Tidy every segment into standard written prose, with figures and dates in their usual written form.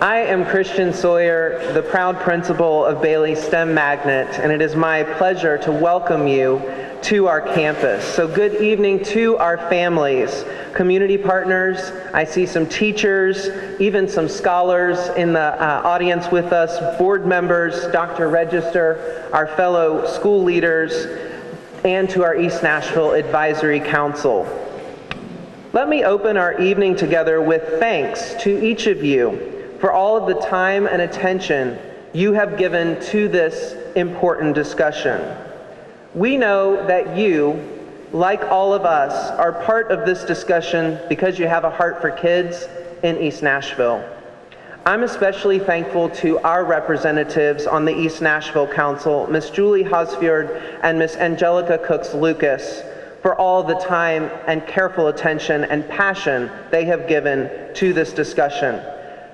I am Christian Sawyer, the proud principal of Bailey STEM Magnet, and it is my pleasure to welcome you to our campus. So good evening to our families, community partners. I see some teachers, even some scholars in the audience with us, board members, Dr. Register, our fellow school leaders, and to our East Nashville Advisory Council. Let me open our evening together with thanks to each of you for all of the time and attention you have given to this important discussion. We know that you, like all of us, are part of this discussion because you have a heart for kids in East Nashville. I'm especially thankful to our representatives on the East Nashville Council, Ms. Julie Hosfjord and Ms. Angelica Cooks-Lucas, for all the time and careful attention and passion they have given to this discussion.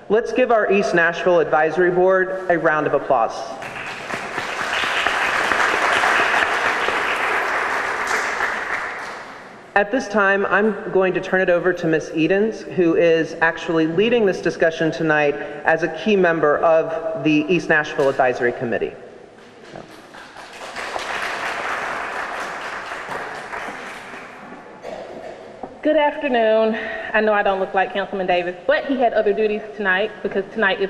Let's give our East Nashville Advisory Board a round of applause. At this time, I'm going to turn it over to Ms. Edens, who is actually leading this discussion tonight as a key member of the East Nashville Advisory Committee. Good afternoon. I know I don't look like Councilman Davis, but he had other duties tonight because tonight is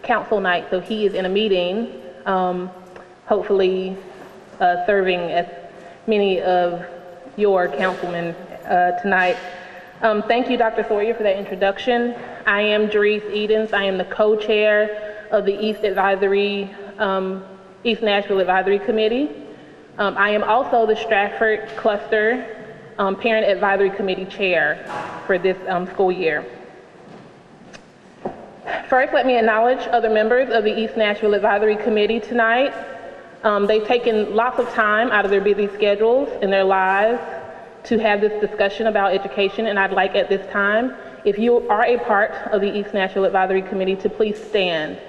council night, so he is in a meeting, hopefully serving as many of your councilmen tonight. Thank you, Dr. Sawyer, for that introduction. I am Jerice Edens. I am the co-chair of the East Nashville Advisory Committee. I am also the Stratford Cluster Parent Advisory Committee Chair for this school year. First, let me acknowledge other members of the East Nashville Advisory Committee tonight. They've taken lots of time out of their busy schedules in their lives to have this discussion about education, and I'd like at this time, if you are a part of the East Nashville Advisory Committee, to please stand.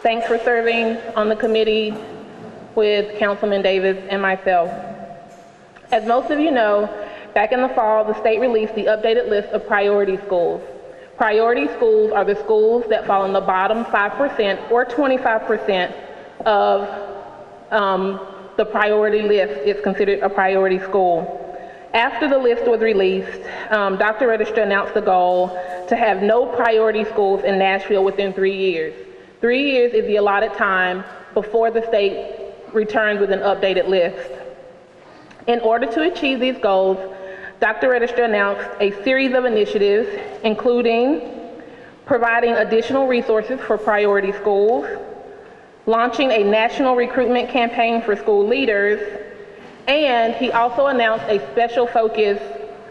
Thanks for serving on the committee with Councilman Davis and myself. As most of you know, back in the fall, the state released the updated list of priority schools. Priority schools are the schools that fall in the bottom 5% or 25% of the priority list. It's considered a priority school. After the list was released, Dr. Register announced the goal to have no priority schools in Nashville within 3 years. 3 years is the allotted time before the state returns with an updated list. In order to achieve these goals, Dr. Register announced a series of initiatives, including providing additional resources for priority schools, launching a national recruitment campaign for school leaders, and he also announced a special focus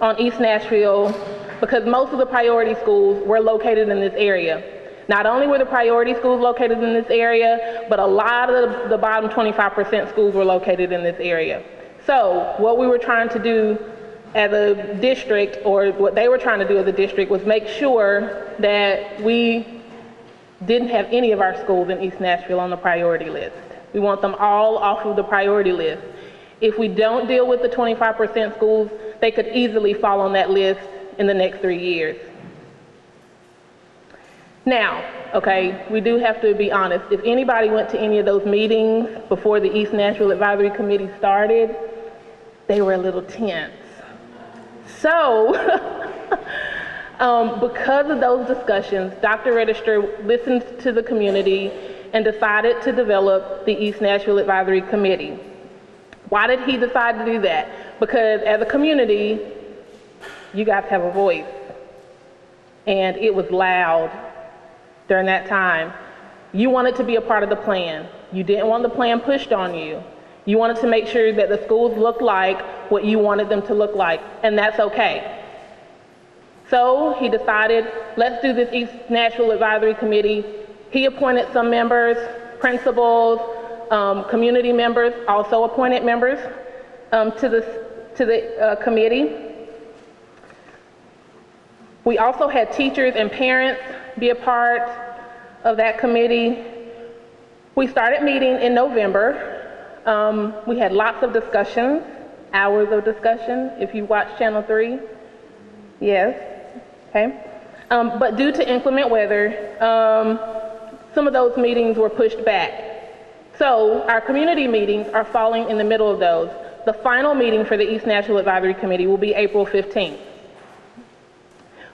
on East Nashville because most of the priority schools were located in this area. Not only were the priority schools located in this area, but a lot of the bottom 25% schools were located in this area. So what we were trying to do as a district, or what they were trying to do as a district, was make sure that we didn't have any of our schools in East Nashville on the priority list. We want them all off of the priority list. If we don't deal with the 25% schools, they could easily fall on that list in the next 3 years. Now, okay, we do have to be honest. If anybody went to any of those meetings before the East Nashville Advisory Committee started, they were a little tense. So, because of those discussions, Dr. Register listened to the community and decided to develop the East Nashville Advisory Committee. Why did he decide to do that? Because as a community, you guys have a voice, and it was loud during that time. You wanted to be a part of the plan. You didn't want the plan pushed on you. You wanted to make sure that the schools looked like what you wanted them to look like, and that's okay. So he decided, let's do this East Nashville Advisory Committee. He appointed some members, principals, community members, also appointed members to the committee. We also had teachers and parents be a part of that committee. We started meeting in November. We had lots of discussions. hours of discussion if you watch Channel 3. Yes, okay. But due to inclement weather, some of those meetings were pushed back. So our community meetings are falling in the middle of those. The final meeting for the East Nashville Advisory Committee will be April 15th.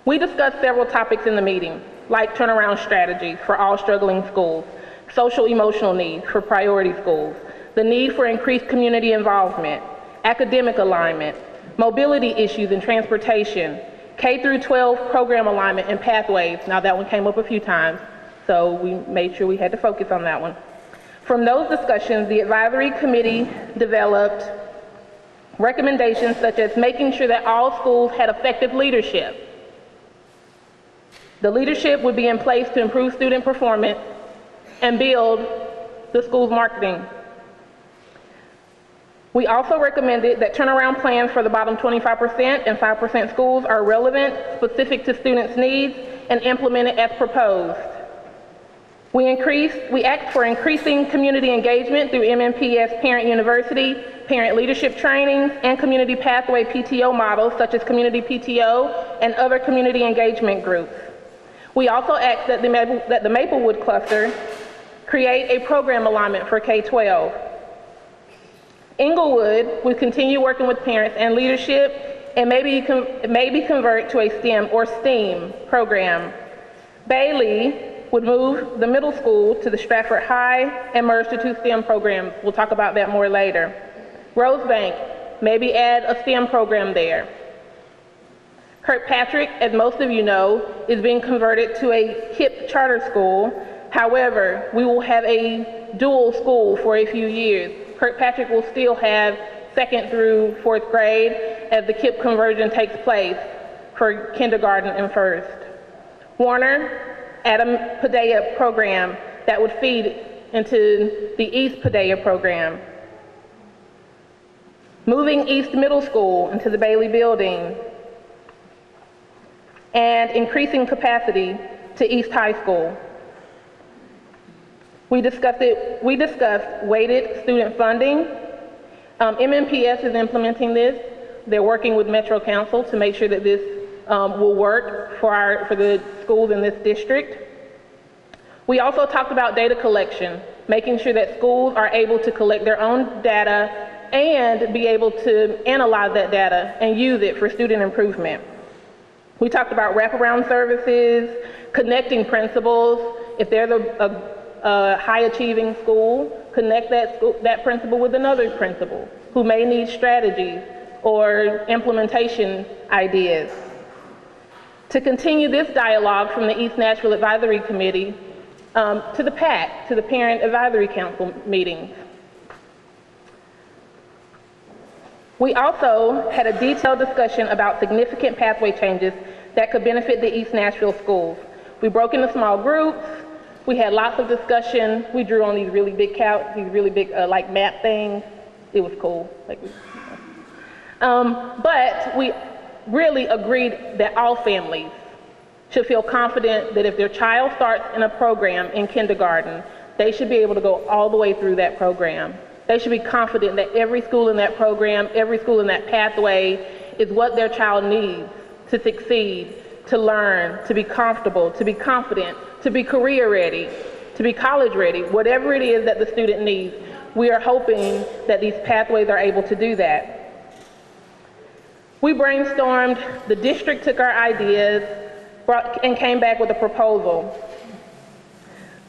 We discussed several topics in the meeting, like turnaround strategies for all struggling schools, social emotional needs for priority schools, the need for increased community involvement, academic alignment, mobility issues and transportation, K through 12 program alignment and pathways. Now that one came up a few times, so we made sure we had to focus on that one. From those discussions, the advisory committee developed recommendations such as making sure that all schools had effective leadership. The leadership would be in place to improve student performance and build the school's marketing. We also recommended that turnaround plans for the bottom 25% and 5% schools are relevant, specific to students' needs, and implemented as proposed. We asked for increasing community engagement through MNPS Parent University, parent leadership trainings, and community pathway PTO models such as community PTO and other community engagement groups. We also asked that the Maplewood cluster create a program alignment for K-12. Inglewood would continue working with parents and leadership and maybe convert to a STEM or STEAM program. Bailey would move the middle school to the Stratford High and merge the two STEM programs. We'll talk about that more later. Rosebank, maybe add a STEM program there. Kirkpatrick, as most of you know, is being converted to a HIP charter school. However, we will have a dual school for a few years. Kirkpatrick will still have 2nd through 4th grade as the KIPP conversion takes place for kindergarten and 1st. Warner, add a Padilla program that would feed into the East Padilla program. Moving East Middle School into the Bailey building and increasing capacity to East High School. We discussed weighted student funding. MNPS is implementing this. They're working with Metro Council to make sure that this will work for the schools in this district. We also talked about data collection, making sure that schools are able to collect their own data and be able to analyze that data and use it for student improvement. We talked about wraparound services, connecting principals. If there's a high-achieving school, connect that principal with another principal who may need strategies or implementation ideas. To continue this dialogue from the East Nashville Advisory Committee to the PAC, to the Parent Advisory Council meetings. We also had a detailed discussion about significant pathway changes that could benefit the East Nashville schools. We broke into small groups. We had lots of discussion. We drew on these really big like map things. It was cool. But we really agreed that all families should feel confident that if their child starts in a program in kindergarten, they should be able to go all the way through that program. They should be confident that every school in that program, every school in that pathway is what their child needs to succeed, to learn, to be comfortable, to be confident, to be career ready, to be college ready, whatever it is that the student needs. We are hoping that these pathways are able to do that. We brainstormed, the district took our ideas, and came back with a proposal.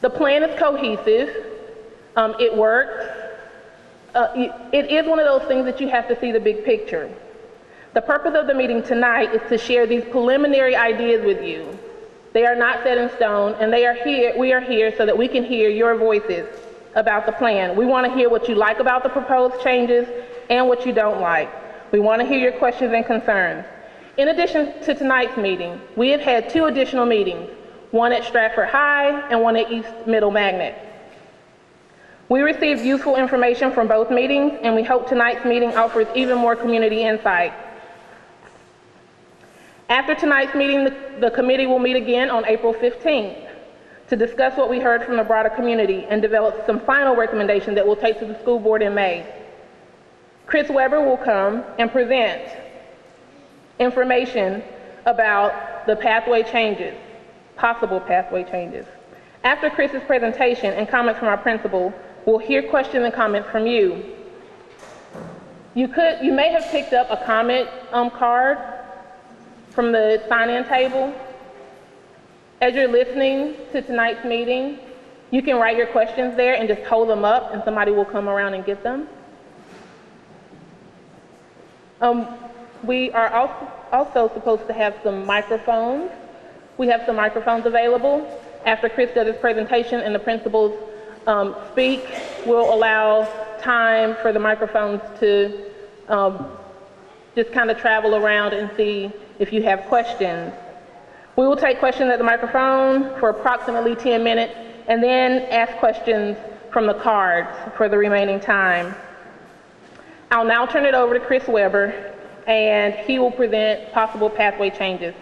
The plan is cohesive, it works. It is one of those things that you have to see the big picture. The purpose of the meeting tonight is to share these preliminary ideas with you. They are not set in stone, and we are here so that we can hear your voices about the plan. We want to hear what you like about the proposed changes and what you don't like. We want to hear your questions and concerns. In addition to tonight's meeting, we have had 2 additional meetings, one at Stratford High and one at East Middle Magnet. We received useful information from both meetings, and we hope tonight's meeting offers even more community insight. After tonight's meeting, the committee will meet again on April 15th to discuss what we heard from the broader community and develop some final recommendations that we'll take to the school board in May. Chris Weber will come and present information about the pathway changes, possible pathway changes. After Chris's presentation and comments from our principal, we'll hear questions and comments from you. You may have picked up a comment card from the sign-in table. As you're listening to tonight's meeting, you can write your questions there and just hold them up and somebody will come around and get them. We are also supposed to have some microphones. We have some microphones available. After Chris does his presentation and the principals speak, we'll allow time for the microphones to just kind of travel around and see if you have questions. We will take questions at the microphone for approximately 10 minutes and then ask questions from the cards for the remaining time. I'll now turn it over to Chris Weber, and he will present possible pathway changes.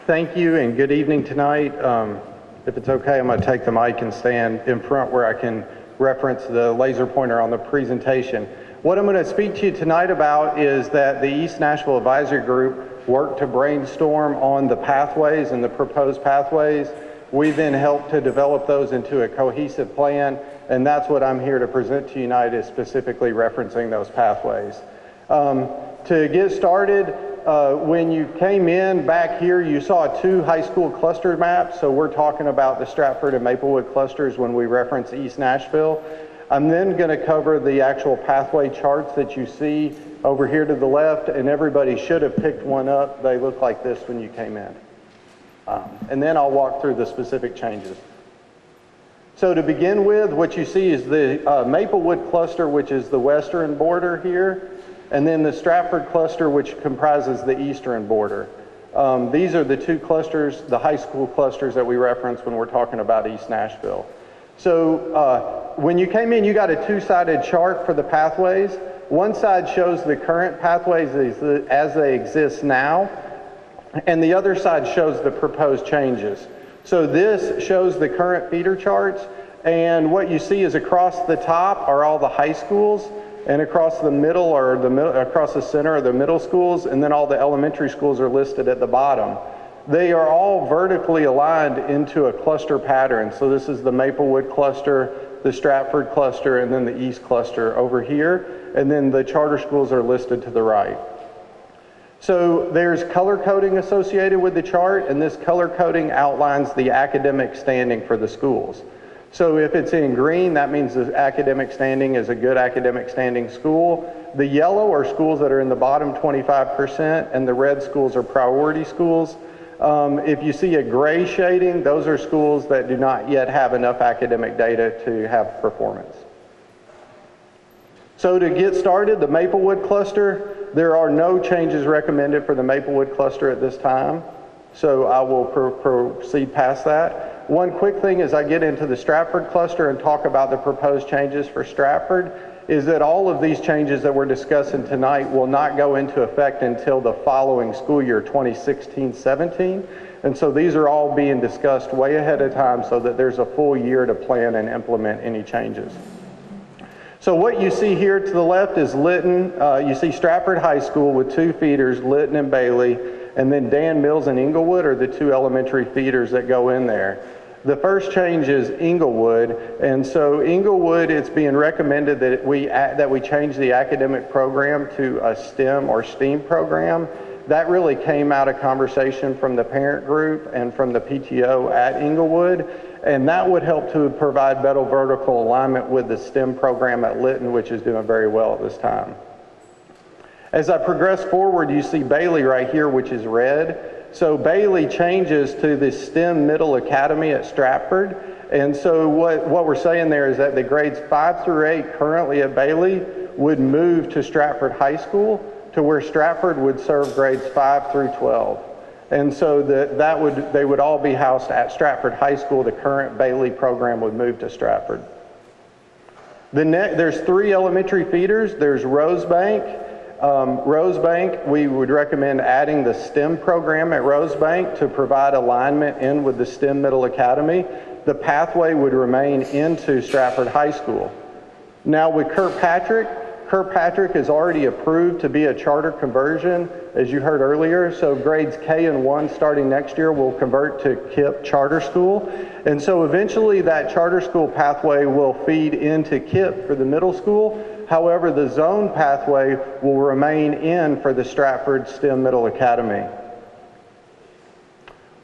Thank you and good evening tonight. If it's okay, I'm going to take the mic and stand in front where I can reference the laser pointer on the presentation. What I'm going to speak to you tonight about is that the East Nashville Advisory Group worked to brainstorm on the pathways and the proposed pathways. We then helped to develop those into a cohesive plan, and that's what I'm here to present to you tonight, is specifically referencing those pathways. To get started, when you came in back here, you saw 2 high school cluster maps, so we're talking about the Stratford and Maplewood clusters when we reference East Nashville. I'm then going to cover the actual pathway charts that you see over here to the left, and everybody should have picked one up. They look like this when you came in. And then I'll walk through the specific changes. So to begin with, what you see is the Maplewood cluster, which is the western border here, and then the Stratford cluster, which comprises the eastern border. These are the 2 clusters, the high school clusters that we reference when we're talking about East Nashville. So when you came in, you got a 2-sided chart for the pathways. One side shows the current pathways as they exist now, and the other side shows the proposed changes. So this shows the current feeder charts, and what you see is across the top are all the high schools, and across the middle or across the center are the middle schools, and then all the elementary schools are listed at the bottom. They are all vertically aligned into a cluster pattern. So this is the Maplewood cluster, the Stratford cluster, and then the East cluster over here, and then the charter schools are listed to the right. So there's color coding associated with the chart, and this color coding outlines the academic standing for the schools. So if it's in green, that means the academic standing is a good academic standing school. The yellow are schools that are in the bottom 25%, and the red schools are priority schools. If you see a gray shading, those are schools that do not yet have enough academic data to have performance. So to get started, the Maplewood cluster, there are no changes recommended for the Maplewood cluster at this time. So I will proceed past that. One quick thing as I get into the Stratford cluster and talk about the proposed changes for Stratford is that all of these changes that we're discussing tonight will not go into effect until the following school year, 2016-17. And so these are all being discussed way ahead of time so that there's a full year to plan and implement any changes. So what you see here to the left is Lytton. You see Stratford High School with 2 feeders, Lytton and Bailey, and then Dan Mills and Inglewood are the 2 elementary feeders that go in there. The first change is Inglewood, and so Inglewood, it's being recommended that we change the academic program to a STEM or STEAM program. That really came out of conversation from the parent group and from the PTO at Inglewood, and that would help to provide better vertical alignment with the STEM program at Lytton, which is doing very well at this time. As I progress forward, you see Bailey right here, which is red. So Bailey changes to the STEM Middle Academy at Stratford. And so what we're saying there is that the grades 5 through 8 currently at Bailey would move to Stratford High School, to where Stratford would serve grades 5 through 12. And so they would all be housed at Stratford High School. The current Bailey program would move to Stratford. There's 3 elementary feeders. There's Rosebank, Rosebank, we would recommend adding the STEM program at Rosebank to provide alignment in with the STEM Middle Academy. The pathway would remain into Stratford High School. Now with Kirkpatrick is already approved to be a charter conversion, as you heard earlier, so grades K and 1 starting next year will convert to KIPP Charter School. And so eventually that charter school pathway will feed into KIPP for the middle school. However, the zone pathway will remain in for the Stratford STEM Middle Academy.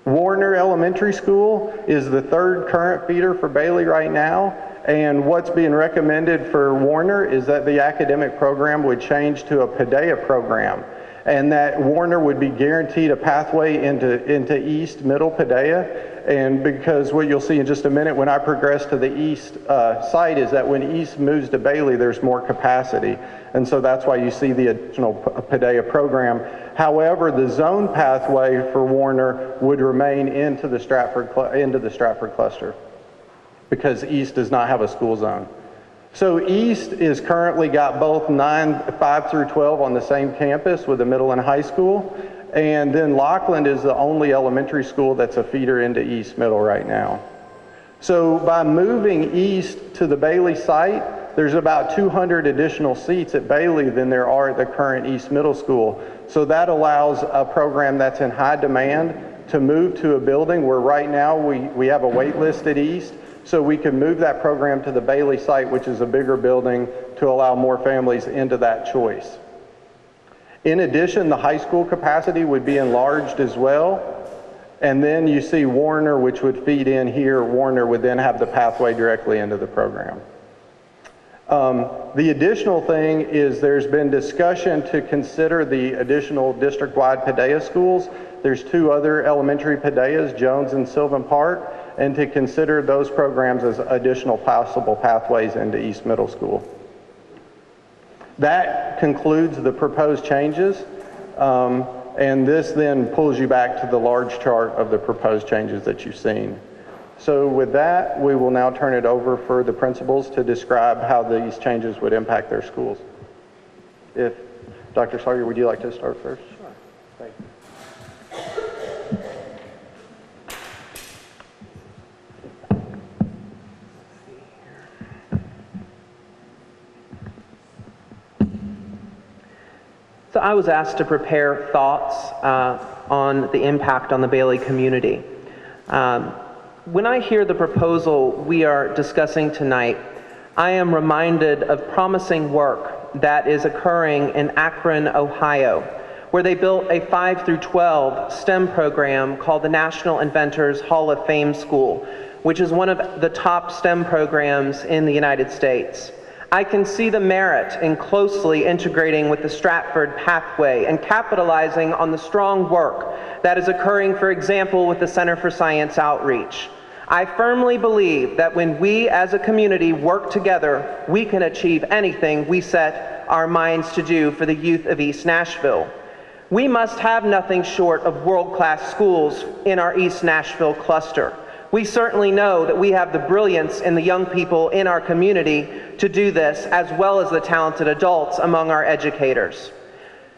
Warner Elementary School is the third current feeder for Bailey right now. And what's being recommended for Warner is that the academic program would change to a Padea program, and that Warner would be guaranteed a pathway into East Middle Padea. And because what you'll see in just a minute when I progress to the East site is that when East moves to Bailey, there's more capacity. And so that's why you see the additional Padea program. However, the zone pathway for Warner would remain into the Stratford cluster, because East does not have a school zone. So East is currently got both 5 through 12 on the same campus with the middle and high school. And then Lockland is the only elementary school that's a feeder into East Middle right now. So by moving East to the Bailey site, there's about 200 additional seats at Bailey than there are at the current East Middle School. So that allows a program that's in high demand to move to a building where right now we have a wait list at East. So we can move that program to the Bailey site, which is a bigger building, to allow more families into that choice. In addition, the high school capacity would be enlarged as well. And then you see Warner, which would feed in here. Warner would then have the pathway directly into the program. The additional thing is there's been discussion to consider the additional district-wide Padea schools. There's 2 other elementary Padeas, Jones and Sylvan Park, and to consider those programs as additional possible pathways into East Middle School. That concludes the proposed changes, and this then pulls you back to the large chart of the proposed changes that you've seen. So with that, we will now turn it over for the principals to describe how these changes would impact their schools. If Dr. Sawyer, would you like to start first? Sure. Thank you. So I was asked to prepare thoughts on the impact on the Bailey community. When I hear the proposal we are discussing tonight, I am reminded of promising work that is occurring in Akron, Ohio, where they built a 5 through 12 STEM program called the National Inventors Hall of Fame School, which is one of the top STEM programs in the United States. I can see the merit in closely integrating with the Stratford pathway and capitalizing on the strong work that is occurring, for example, with the Center for Science Outreach. I firmly believe that when we as a community work together, we can achieve anything we set our minds to do for the youth of East Nashville. We must have nothing short of world-class schools in our East Nashville cluster. We certainly know that we have the brilliance in the young people in our community to do this, as well as the talented adults among our educators.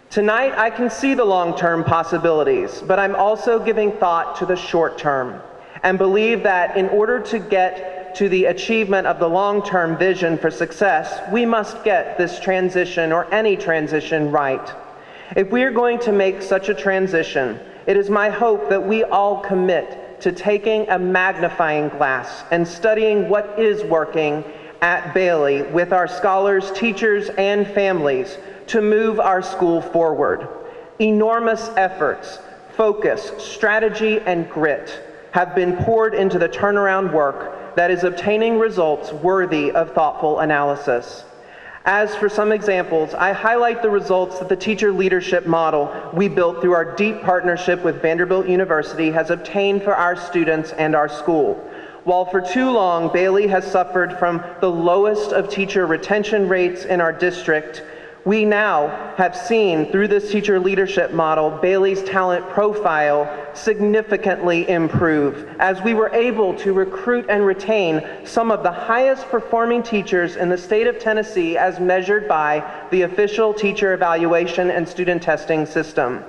Tonight, I can see the long-term possibilities, but I'm also giving thought to the short term and believe that in order to get to the achievement of the long-term vision for success, we must get this transition, or any transition, right. If we are going to make such a transition, it is my hope that we all commit to taking a magnifying glass and studying what is working at Bailey with our scholars, teachers, and families to move our school forward. Enormous efforts, focus, strategy, and grit have been poured into the turnaround work that is obtaining results worthy of thoughtful analysis. As for some examples, I highlight the results that the teacher leadership model we built through our deep partnership with Vanderbilt University has obtained for our students and our school. While for too long, Bailey has suffered from the lowest of teacher retention rates in our district, We now have seen through this teacher leadership model Bailey's talent profile significantly improve as we were able to recruit and retain some of the highest performing teachers in the state of Tennessee as measured by the official teacher evaluation and student testing system.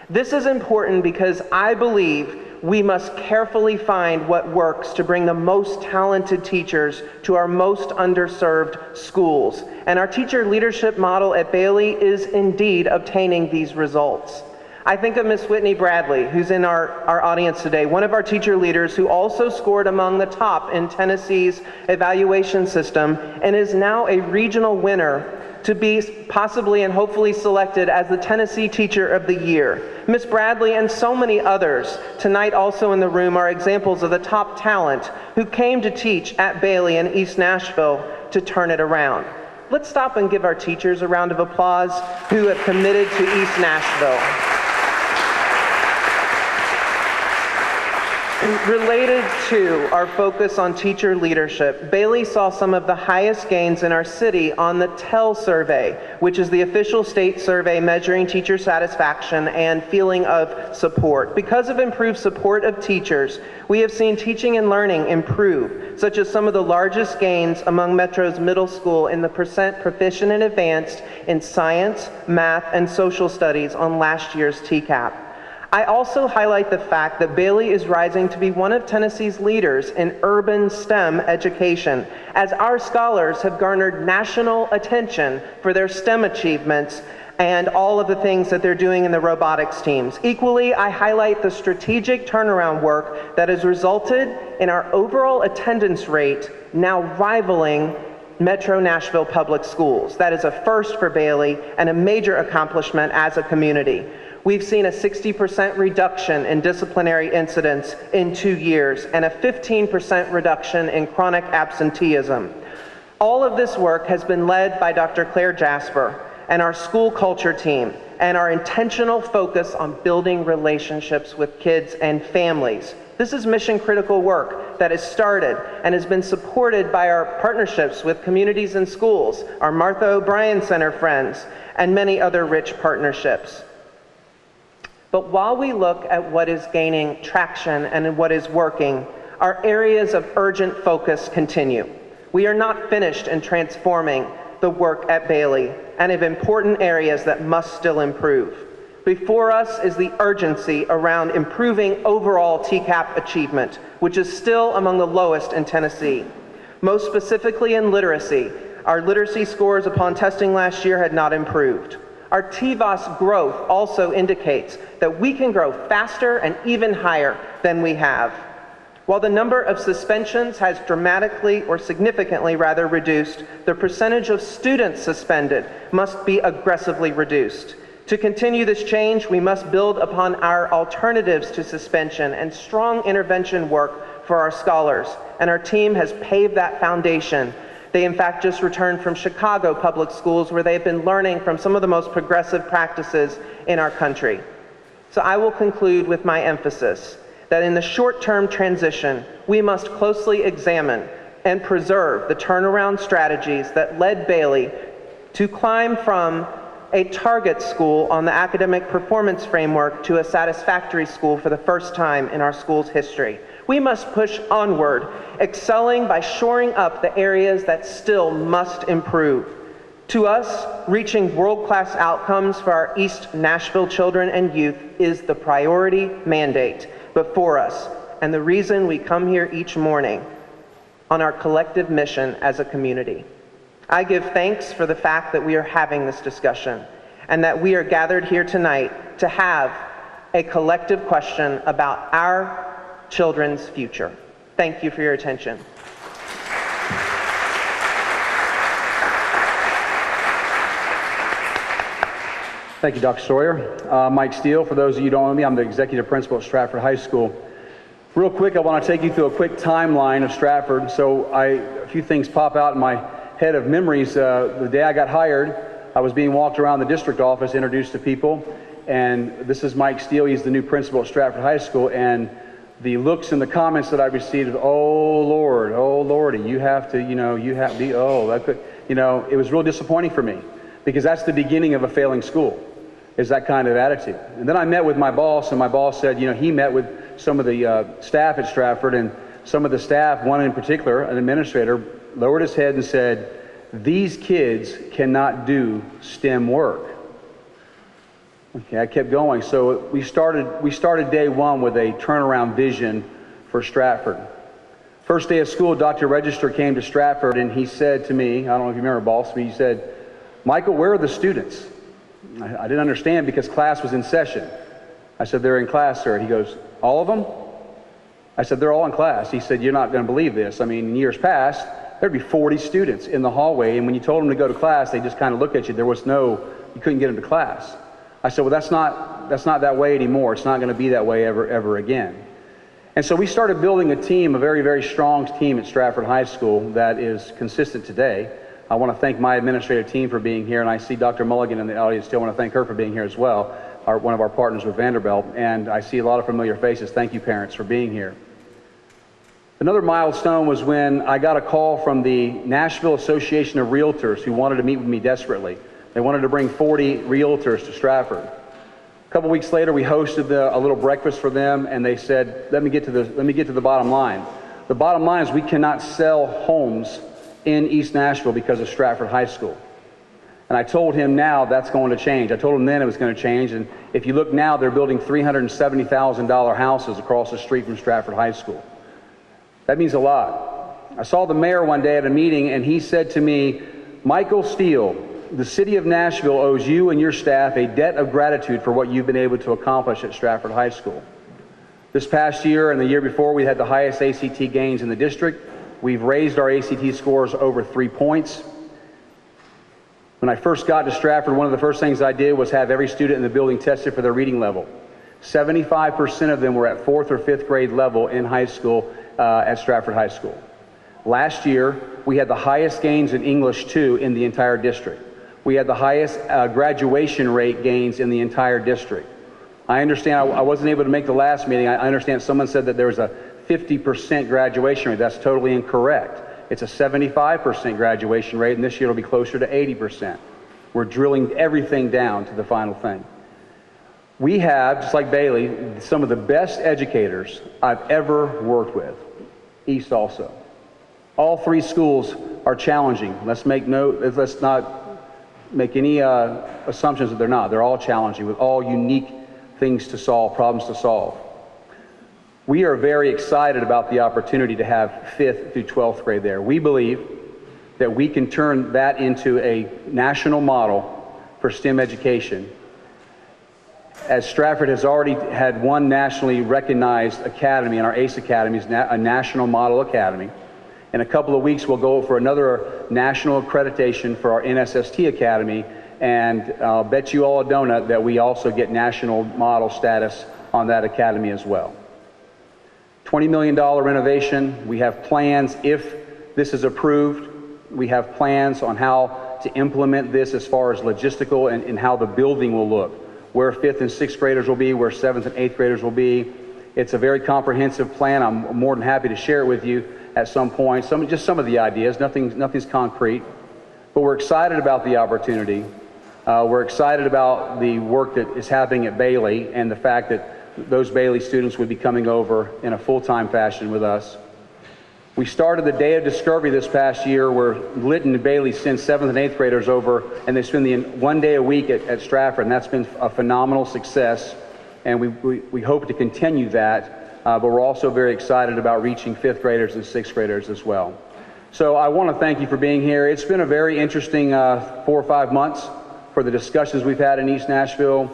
This is important because I believe we must carefully find what works to bring the most talented teachers to our most underserved schools. And our teacher leadership model at Bailey is indeed obtaining these results. I think of Miss Whitney Bradley, who's in our audience today, one of our teacher leaders who also scored among the top in Tennessee's evaluation system and is now a regional winner to be possibly and hopefully selected as the Tennessee Teacher of the Year. Miss Bradley and so many others tonight also in the room are examples of the top talent who came to teach at Bailey in East Nashville to turn it around. Let's stop and give our teachers a round of applause who have committed to East Nashville. Related to our focus on teacher leadership, Bailey saw some of the highest gains in our city on the TEL survey, which is the official state survey measuring teacher satisfaction and feeling of support. Because of improved support of teachers, we have seen teaching and learning improve, such as some of the largest gains among Metro's middle school in the percent proficient and advanced in science, math, and social studies on last year's TCAP. I also highlight the fact that Bailey is rising to be one of Tennessee's leaders in urban STEM education, as our scholars have garnered national attention for their STEM achievements and all of the things that they're doing in the robotics teams. Equally, I highlight the strategic turnaround work that has resulted in our overall attendance rate now rivaling Metro Nashville Public Schools. That is a first for Bailey and a major accomplishment as a community. We've seen a 60% reduction in disciplinary incidents in 2 years and a 15% reduction in chronic absenteeism. All of this work has been led by Dr. Claire Jasper and our school culture team and our intentional focus on building relationships with kids and families. This is mission critical work that has started and has been supported by our partnerships with communities and schools, our Martha O'Brien Center friends, and many other rich partnerships. But while we look at what is gaining traction and what is working, our areas of urgent focus continue. We are not finished in transforming the work at Bailey and have important areas that must still improve. Before us is the urgency around improving overall TCAP achievement, which is still among the lowest in Tennessee. Most specifically in literacy, our literacy scores upon testing last year had not improved. Our TVOS growth also indicates that we can grow faster and even higher than we have. While the number of suspensions has dramatically or significantly rather reduced, the percentage of students suspended must be aggressively reduced. To continue this change, we must build upon our alternatives to suspension and strong intervention work for our scholars, and our team has paved that foundation. They in fact just returned from Chicago Public Schools, where they've been learning from some of the most progressive practices in our country. So I will conclude with my emphasis that in the short-term transition, we must closely examine and preserve the turnaround strategies that led Bailey to climb from a target school on the academic performance framework to a satisfactory school for the first time in our school's history. We must push onward, excelling by shoring up the areas that still must improve. To us, reaching world-class outcomes for our East Nashville children and youth is the priority mandate before us, and the reason we come here each morning on our collective mission as a community. I give thanks for the fact that we are having this discussion and that we are gathered here tonight to have a collective question about our children's future. Thank you for your attention. Thank you, Dr. Sawyer. Mike Steele, for those of you who don't know me, I'm the executive principal at Stratford High School. Real quick, I want to take you through a quick timeline of Stratford. So a few things pop out in my head of memories. The day I got hired, I was being walked around the district office, introduced to people, and this is Mike Steele. He's the new principal at Stratford High School, and the looks and the comments that I received, oh Lordy, you have to, you have to be, it was real disappointing for me. because that's the beginning of a failing school, is that kind of attitude. And then I met with my boss, and my boss said, he met with some of the staff at Stratford, and some of the staff, one in particular, an administrator, lowered his head and said, "These kids cannot do STEM work." Okay, I kept going. So we started day one with a turnaround vision for Stratford. First day of school, Dr. Register came to Stratford, and he said to me, I don't know if you remember, boss, but he said, "Michael, where are the students?" I didn't understand because class was in session. I said, "They're in class, sir." He goes, "All of them?" I said, "They're all in class." He said, "You're not going to believe this. I mean, in years past, there'd be 40 students in the hallway, and when you told them to go to class, they just kind of look at you. You couldn't get them to class." I said, "Well, that's not that way anymore. It's not going to be that way ever again." And so we started building a team, a very, very strong team at Stratford High School that is consistent today. I want to thank my administrative team for being here, and I see Dr. Mulligan in the audience too. I want to thank her for being here as well, one of our partners with Vanderbilt, and I see a lot of familiar faces. Thank you, parents, for being here. Another milestone was when I got a call from the Nashville Association of Realtors who wanted to meet with me desperately. They wanted to bring 40 realtors to Stratford. A couple weeks later, we hosted a little breakfast for them, and they said, let me get to the bottom line. The bottom line is we cannot sell homes in East Nashville because of Stratford High School. And I told him now that's going to change. I told him then it was going to change, and if you look now, they're building $370,000 houses across the street from Stratford High School. That means a lot. I saw the mayor one day at a meeting, and he said to me, "Michael Steele, the city of Nashville owes you and your staff a debt of gratitude for what you've been able to accomplish at Stratford High School. This past year and the year before, we had the highest ACT gains in the district. We've raised our ACT scores over 3 points. When I first got to Stratford, one of the first things I did was have every student in the building tested for their reading level. 75% of them were at 4th or 5th grade level in high school at Stratford High School. Last year, we had the highest gains in English 2 in the entire district. We had the highest graduation rate gains in the entire district. I understand I wasn't able to make the last meeting. I understand someone said that there was a 50% graduation rate. That's totally incorrect. It's a 75% graduation rate, and this year it'll be closer to 80%. We're drilling everything down to the final thing. We have, just like Bailey, some of the best educators I've ever worked with. East also. All 3 schools are challenging. Let's not make any assumptions that they're not. They're all challenging with all unique things to solve, problems to solve. We are very excited about the opportunity to have 5th through 12th grade there. We believe that we can turn that into a national model for STEM education. As Stratford has already had one nationally recognized academy, and our ACE Academy is a national model academy. In a couple of weeks, we'll go for another national accreditation for our NSST Academy, and I'll bet you all a donut that we also get national model status on that academy as well. $20 million renovation. We have plans, if this is approved, we have plans on how to implement this as far as logistical and how the building will look, where 5th and 6th graders will be, where 7th and 8th graders will be. It's a very comprehensive plan. I'm more than happy to share it with you at some point. Just some of the ideas, nothing's concrete, but we're excited about the opportunity. We're excited about the work that is happening at Bailey and the fact that those Bailey students would be coming over in a full-time fashion with us. We started the Day of Discovery this past year where Lytton and Bailey send 7th and 8th graders over, and they spend one day a week at Stratford, and that's been a phenomenal success, and we hope to continue that, but we're also very excited about reaching 5th graders and 6th graders as well. So I want to thank you for being here. It's been a very interesting 4 or 5 months for the discussions we've had in East Nashville.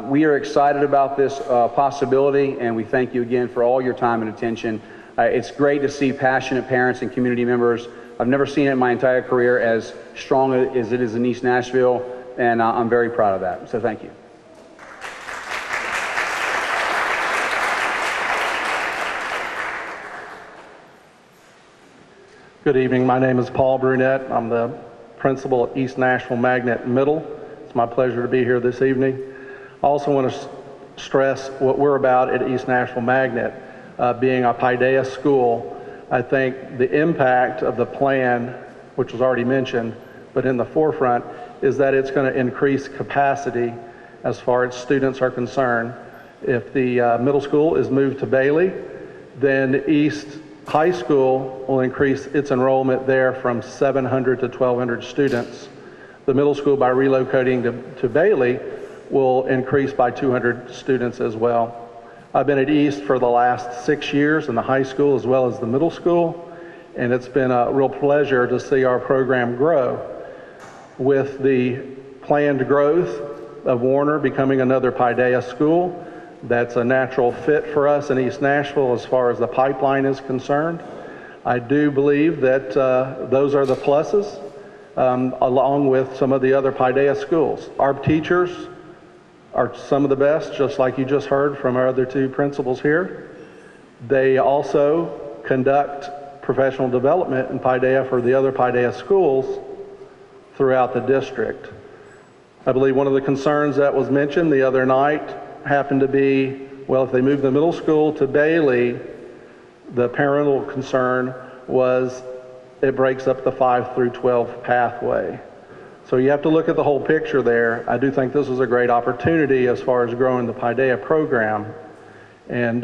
We are excited about this possibility, and we thank you again for all your time and attention. It's great to see passionate parents and community members. I've never seen it in my entire career as strong as it is in East Nashville, and I'm very proud of that. So thank you. Good evening. My name is Paul Brunette. I'm the principal at East Nashville Magnet Middle. It's my pleasure to be here this evening. I also want to stress what we're about at East Nashville Magnet, being a Paideia school. I think the impact of the plan, which was already mentioned, but in the forefront, is that it's going to increase capacity as far as students are concerned. If the middle school is moved to Bailey, then East High School will increase its enrollment there from 700 to 1,200 students. The middle school, by relocating to Bailey, will increase by 200 students as well. I've been at East for the last 6 years in the high school as well as the middle school, and it's been a real pleasure to see our program grow. With the planned growth of Warner becoming another Paideia school, that's a natural fit for us in East Nashville as far as the pipeline is concerned. I do believe that those are the pluses, along with some of the other Paideia schools. Our teachers are some of the best, just like you just heard from our other two principals here. They also conduct professional development in Paideia for the other Paideia schools throughout the district. I believe one of the concerns that was mentioned the other night happened to be, well, if they move the middle school to Bailey, the parental concern was it breaks up the 5 through 12 pathway. So you have to look at the whole picture there. I do think this is a great opportunity as far as growing the Paideia program, and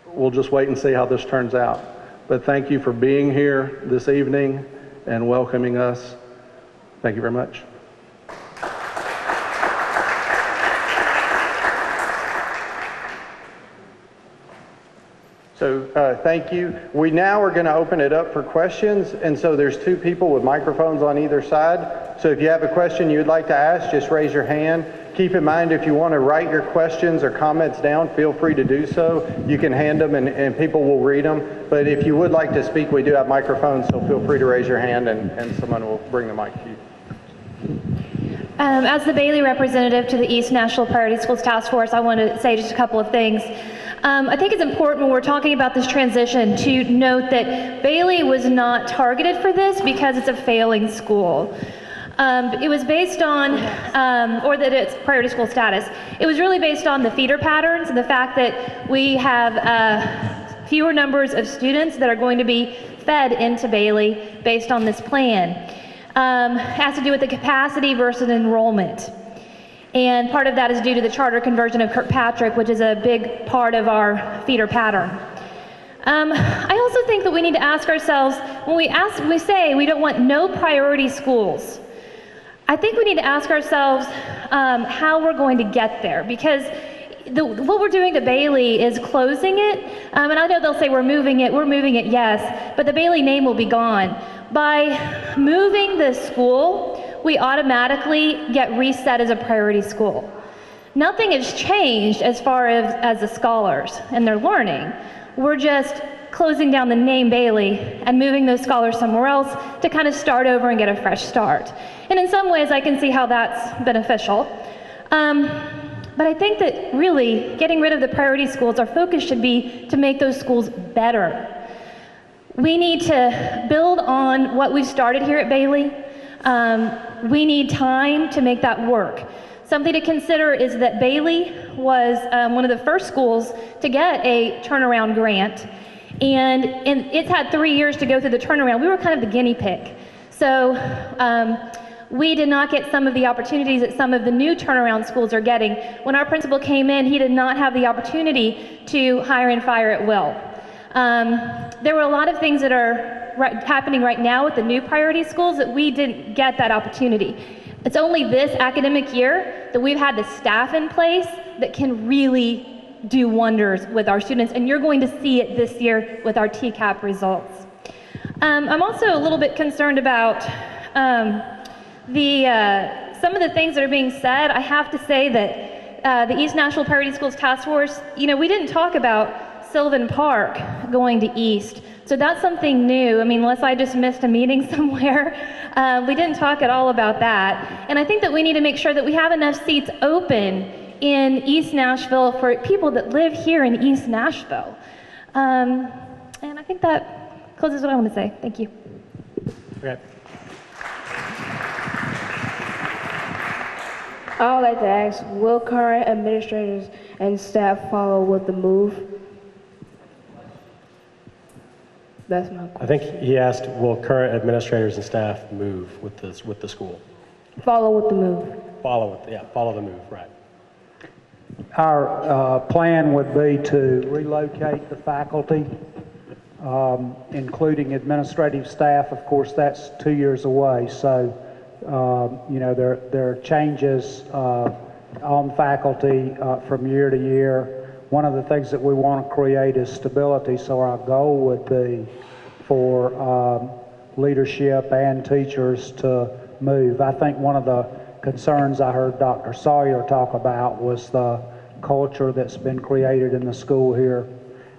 we'll just wait and see how this turns out. But thank you for being here this evening and welcoming us. Thank you very much. So thank you. We now are going to open it up for questions, and so there's two people with microphones on either side. So if you have a question you'd like to ask, just raise your hand. Keep in mind, if you want to write your questions or comments down, feel free to do so. You can hand them and people will read them. But if you would like to speak, we do have microphones, so feel free to raise your hand and someone will bring the mic to you. As the Bailey representative to the East Nashville Priority Schools Task Force, I want to say just a couple of things. I think it's important when we're talking about this transition to note that Bailey was not targeted for this because it's a failing school. It was based on, or that it's priority school status. It was really based on the feeder patterns and the fact that we have fewer numbers of students that are going to be fed into Bailey based on this plan. It has to do with the capacity versus enrollment. And part of that is due to the charter conversion of Kirkpatrick, which is a big part of our feeder pattern. I also think that we need to ask ourselves, when we say we don't want no priority schools, I think we need to ask ourselves how we're going to get there, because what we're doing to Bailey is closing it, and I know they'll say we're moving it, yes, but the Bailey name will be gone. By moving the school, we automatically get reset as a priority school. Nothing has changed as far as the scholars and their learning. We're just closing down the name Bailey and moving those scholars somewhere else to kind of start over and get a fresh start. And in some ways, I can see how that's beneficial. But I think that really getting rid of the priority schools, our focus should be to make those schools better. We need to build on what we've started here at Bailey. We need time to make that work. Something to consider is that Bailey was one of the first schools to get a turnaround grant, and it's had 3 years to go through the turnaround. We were kind of the guinea pig. So we did not get some of the opportunities that some of the new turnaround schools are getting. When our principal came in, he did not have the opportunity to hire and fire at will. There were a lot of things that are happening right now with the new priority schools that we didn't get that opportunity. It's only this academic year that we've had the staff in place that can really do wonders with our students, and you're going to see it this year with our TCAP results. I'm also a little bit concerned about some of the things that are being said. I have to say that the East Nashville Priority Schools Task Force, we didn't talk about Sylvan Park going to East. So that's something new. I mean, unless I just missed a meeting somewhere, we didn't talk at all about that. And I think that we need to make sure that we have enough seats open in East Nashville for people that live here in East Nashville. And I think that closes what I want to say. Thank you. Okay. I would like to ask, will current administrators and staff follow with the move? That's my question. I think he asked, will current administrators and staff move with the school? Follow with the move. Follow the move, right. Our plan would be to relocate the faculty, including administrative staff. Of course, that's 2 years away, so you know, there are changes on faculty from year to year. One of the things that we want to create is stability, so our goal would be for leadership and teachers to move. I think one of the concerns I heard Dr. Sawyer talk about was the culture that's been created in the school here.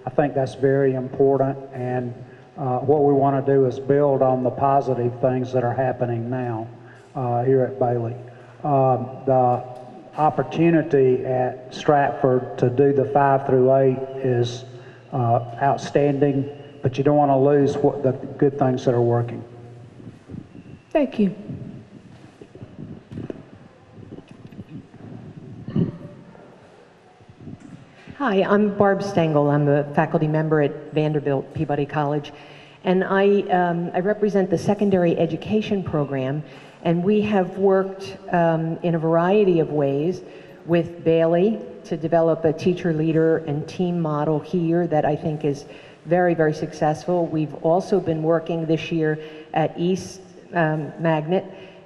I think that's very important, and what we want to do is build on the positive things that are happening now here at Bailey. The opportunity at Stratford to do the 5 through 8 is outstanding, but you don't want to lose what the good things that are working. Thank you. Hi, I'm Barb Stengel. I'm a faculty member at Vanderbilt Peabody College, and I represent the secondary education program, and we have worked in a variety of ways with Bailey to develop a teacher, leader, and team model here that I think is very, very successful. We've also been working this year at East Magnet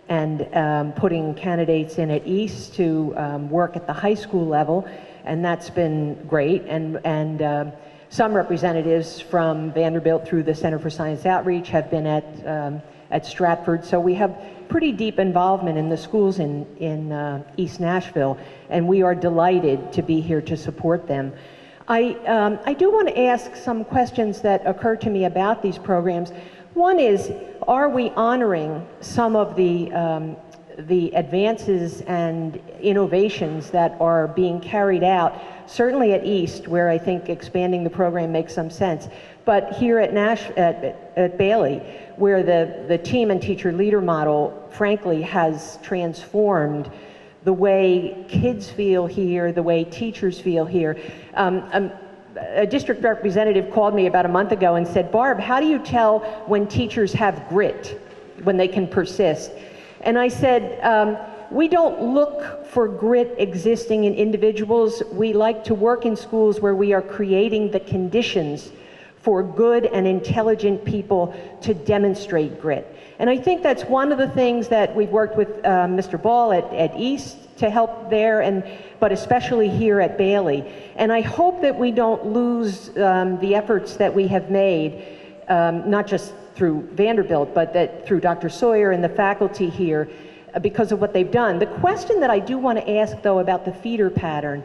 and putting candidates in at East to work at the high school level, and that's been great. And some representatives from Vanderbilt through the Center for Science Outreach have been at Stratford, so we have pretty deep involvement in the schools in East Nashville, and we are delighted to be here to support them. I do want to ask some questions that occur to me about these programs. One is, are we honoring some of the advances and innovations that are being carried out, certainly at East, where I think expanding the program makes some sense, but here at Bailey, where the team and teacher leader model, frankly, has transformed the way kids feel here, the way teachers feel here. A district representative called me about a month ago and said, Barb, how do you tell when teachers have grit, when they can persist? And I said, we don't look for grit existing in individuals. We like to work in schools where we are creating the conditions for good and intelligent people to demonstrate grit. And I think that's one of the things that we've worked with Mr. Ball at East to help there, but especially here at Bailey. And I hope that we don't lose the efforts that we have made, not just through Vanderbilt, but that through Dr. Sawyer and the faculty here, because of what they've done. The question that I do want to ask, though, about the feeder pattern,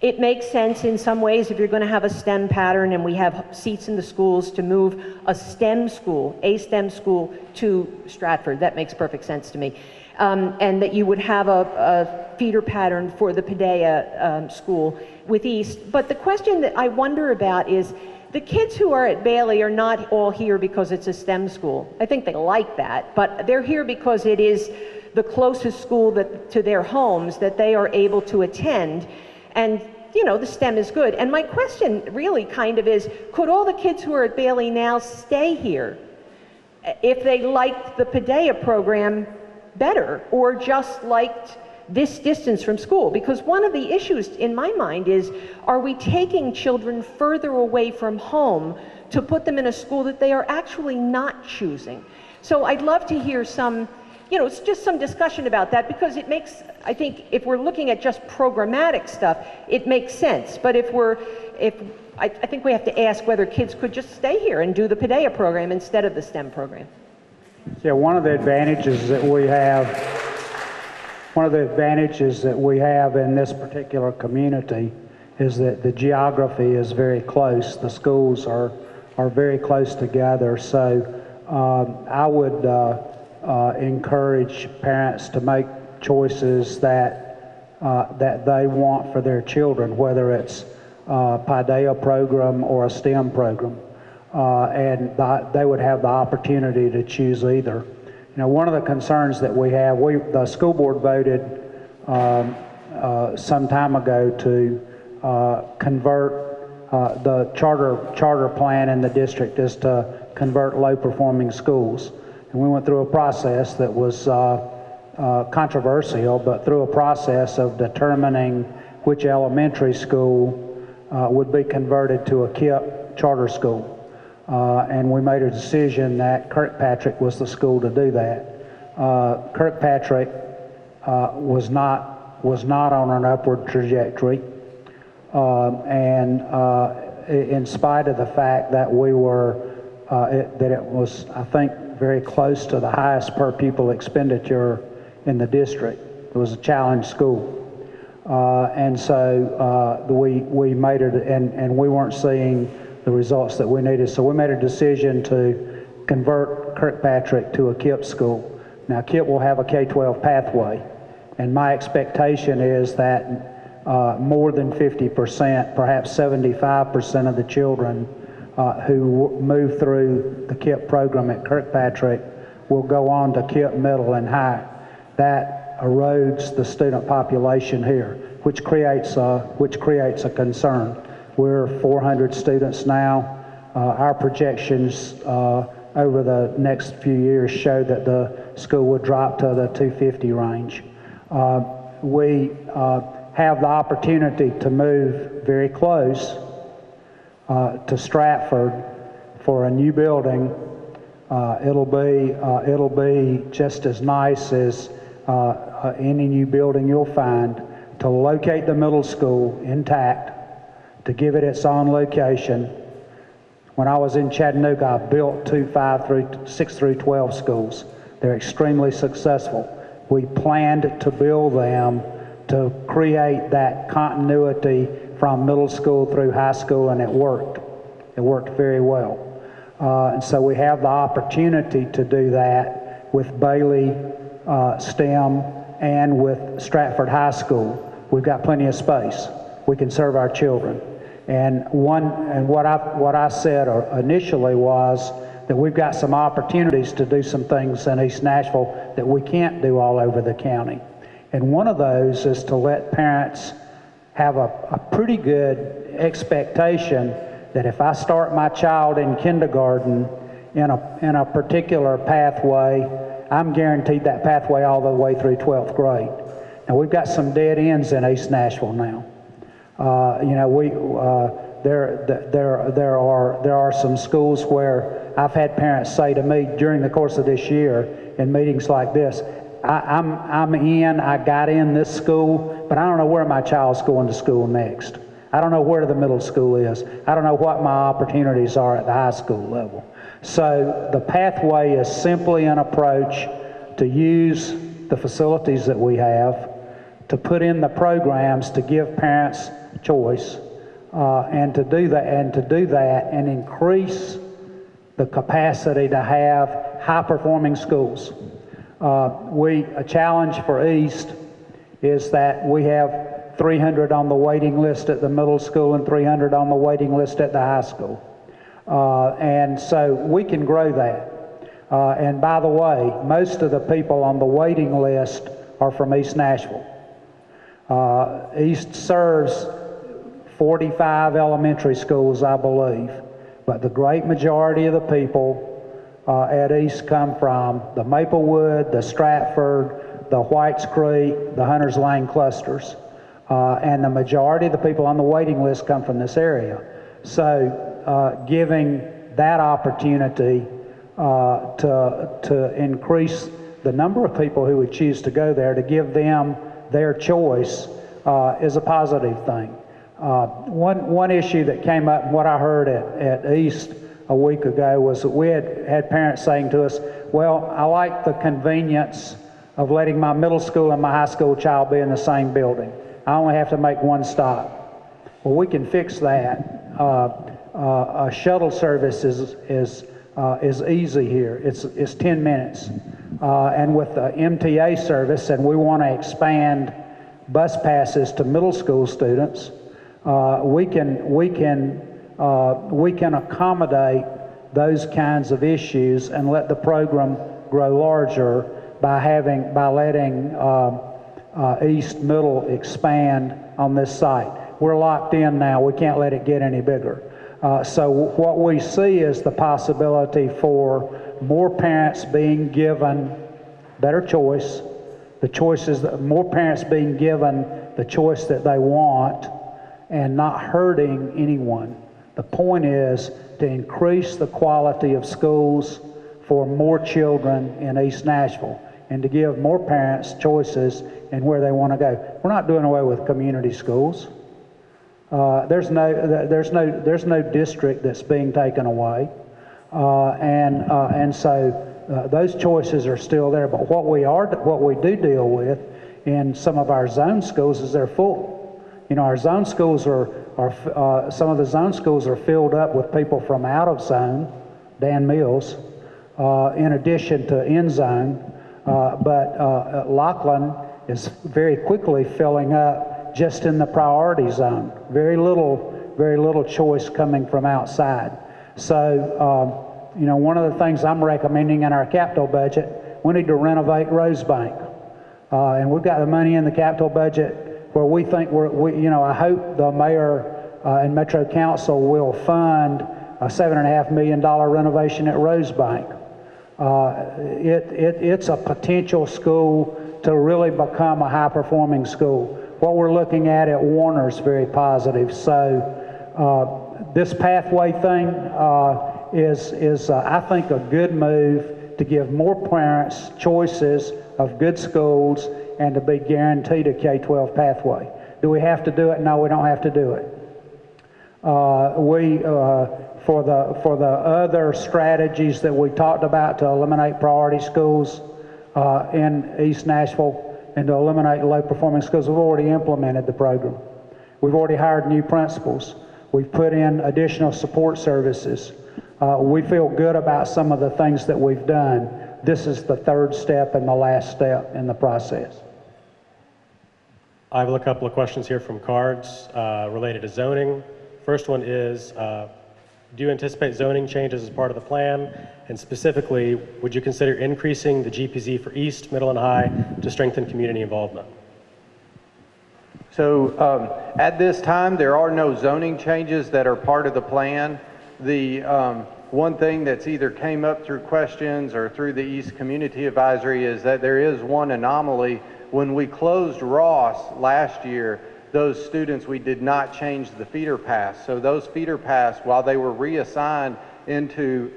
it makes sense in some ways if you're going to have a STEM pattern and we have seats in the schools to move a STEM school to Stratford. That makes perfect sense to me. And that you would have a feeder pattern for the Padea school with East. But the question that I wonder about is, the kids who are at Bailey are not all here because it's a STEM school. I think they like that, but they're here because it is the closest school to their homes that they are able to attend. And you know, the STEM is good. And my question really kind of is, could all the kids who are at Bailey now stay here if they liked the Padea program better or just liked this distance from school? Because one of the issues in my mind is, are we taking children further away from home to put them in a school that they are actually not choosing? So I'd love to hear some, you know, it's just some discussion about that, because it makes, I think if we're looking at just programmatic stuff, it makes sense. But I think we have to ask whether kids could just stay here and do the Padea program instead of the STEM program. Yeah, one of the advantages that we have in this particular community is that the geography is very close. The schools are very close together. So I would encourage parents to make choices that they want for their children, whether it's a Padea program or a STEM program. And they would have the opportunity to choose either. You know, one of the concerns that we have, the school board voted some time ago to convert the charter plan in the district is to convert low-performing schools. And we went through a process that was controversial, but through a process of determining which elementary school would be converted to a KIPP charter school. And we made a decision that Kirkpatrick was the school to do that. Kirkpatrick was not on an upward trajectory, and in spite of the fact that we were, that it was, I think, very close to the highest per pupil expenditure in the district. It was a challenge school. And so we made it, and we weren't seeing the results that we needed. So we made a decision to convert Kirkpatrick to a KIPP school. Now KIPP will have a K-12 pathway, and my expectation is that more than 50%, perhaps 75% of the children who move through the KIPP program at Kirkpatrick will go on to KIPP middle and high. That erodes the student population here, which creates a concern. We're 400 students now. Our projections over the next few years show that the school would drop to the 250 range. We have the opportunity to move very close to Stratford for a new building. It'll be just as nice as any new building you'll find, to locate the middle school intact, to give it its own location. When I was in Chattanooga, I built 6 through 12 schools. They're extremely successful. We planned to build them to create that continuity from middle school through high school, and it worked. It worked very well. And so we have the opportunity to do that with Bailey STEM and with Stratford High School. We've got plenty of space. We can serve our children. And what I said initially was that we've got some opportunities to do some things in East Nashville that we can't do all over the county. And one of those is to let parents have a pretty good expectation that if I start my child in kindergarten in a particular pathway, I'm guaranteed that pathway all the way through 12th grade. Now we've got some dead ends in East Nashville now. There are some schools where I've had parents say to me during the course of this year in meetings like this, I got in this school, but I don't know where my child's going to school next. I don't know where the middle school is. I don't know what my opportunities are at the high school level. So the pathway is simply an approach to use the facilities that we have, to put in the programs to give parents choice, and to do that and increase the capacity to have high-performing schools. A challenge for East is that we have 300 on the waiting list at the middle school and 300 on the waiting list at the high school. And so we can grow that. And by the way, most of the people on the waiting list are from East Nashville. East serves 45 elementary schools, I believe, but the great majority of the people at East come from the Maplewood, the Stratford, the Whites Creek, the Hunters Lane clusters. And the majority of the people on the waiting list come from this area. So giving that opportunity to increase the number of people who would choose to go there, to give them their choice, is a positive thing. One issue that came up, what I heard at East a week ago, was that we had parents saying to us, well, I like the convenience of letting my middle school and my high school child be in the same building. I only have to make one stop. Well, we can fix that. A shuttle service is easy here. It's 10 minutes. And with the MTA service, and we want to expand bus passes to middle school students, we can accommodate those kinds of issues and let the program grow larger by letting East Middle expand on this site. We're locked in now. We can't let it get any bigger. So what we see is the possibility for more parents being given better choice, the choices, more parents being given the choice that they want and not hurting anyone. The point is to increase the quality of schools for more children in East Nashville and to give more parents choices in where they want to go. We're not doing away with community schools. There's no district that's being taken away, and so those choices are still there. But what we do deal with in some of our zone schools is they're full. You know, our zone schools are some of the zone schools are filled up with people from out of zone, Dan Mills, in addition to in zone. But Laughlin is very quickly filling up just in the priority zone. Very little choice coming from outside. So, you know, one of the things I'm recommending in our capital budget, we need to renovate Rosebank. And we've got the money in the capital budget where we think you know, I hope the mayor and Metro Council will fund a $7.5 million renovation at Rosebank. It's a potential school to really become a high-performing school. What we're looking at Warner is very positive. So this pathway thing is I think, a good move to give more parents choices of good schools and to be guaranteed a K-12 pathway. Do we have to do it? No, we don't have to do it. For the other strategies that we talked about to eliminate priority schools in East Nashville and to eliminate low-performing schools, we've already implemented the program. We've already hired new principals. We've put in additional support services. We feel good about some of the things that we've done. This is the third step and the last step in the process. I have a couple of questions here from cards related to zoning. First one is, do you anticipate zoning changes as part of the plan? And specifically, would you consider increasing the GPZ for East, Middle, and High to strengthen community involvement? So at this time, there are no zoning changes that are part of the plan. The one thing that's either came up through questions or through the East Community Advisory is that there is one anomaly. When we closed Ross last year, those students, we did not change the feeder pass. So those feeder pass, while they were reassigned into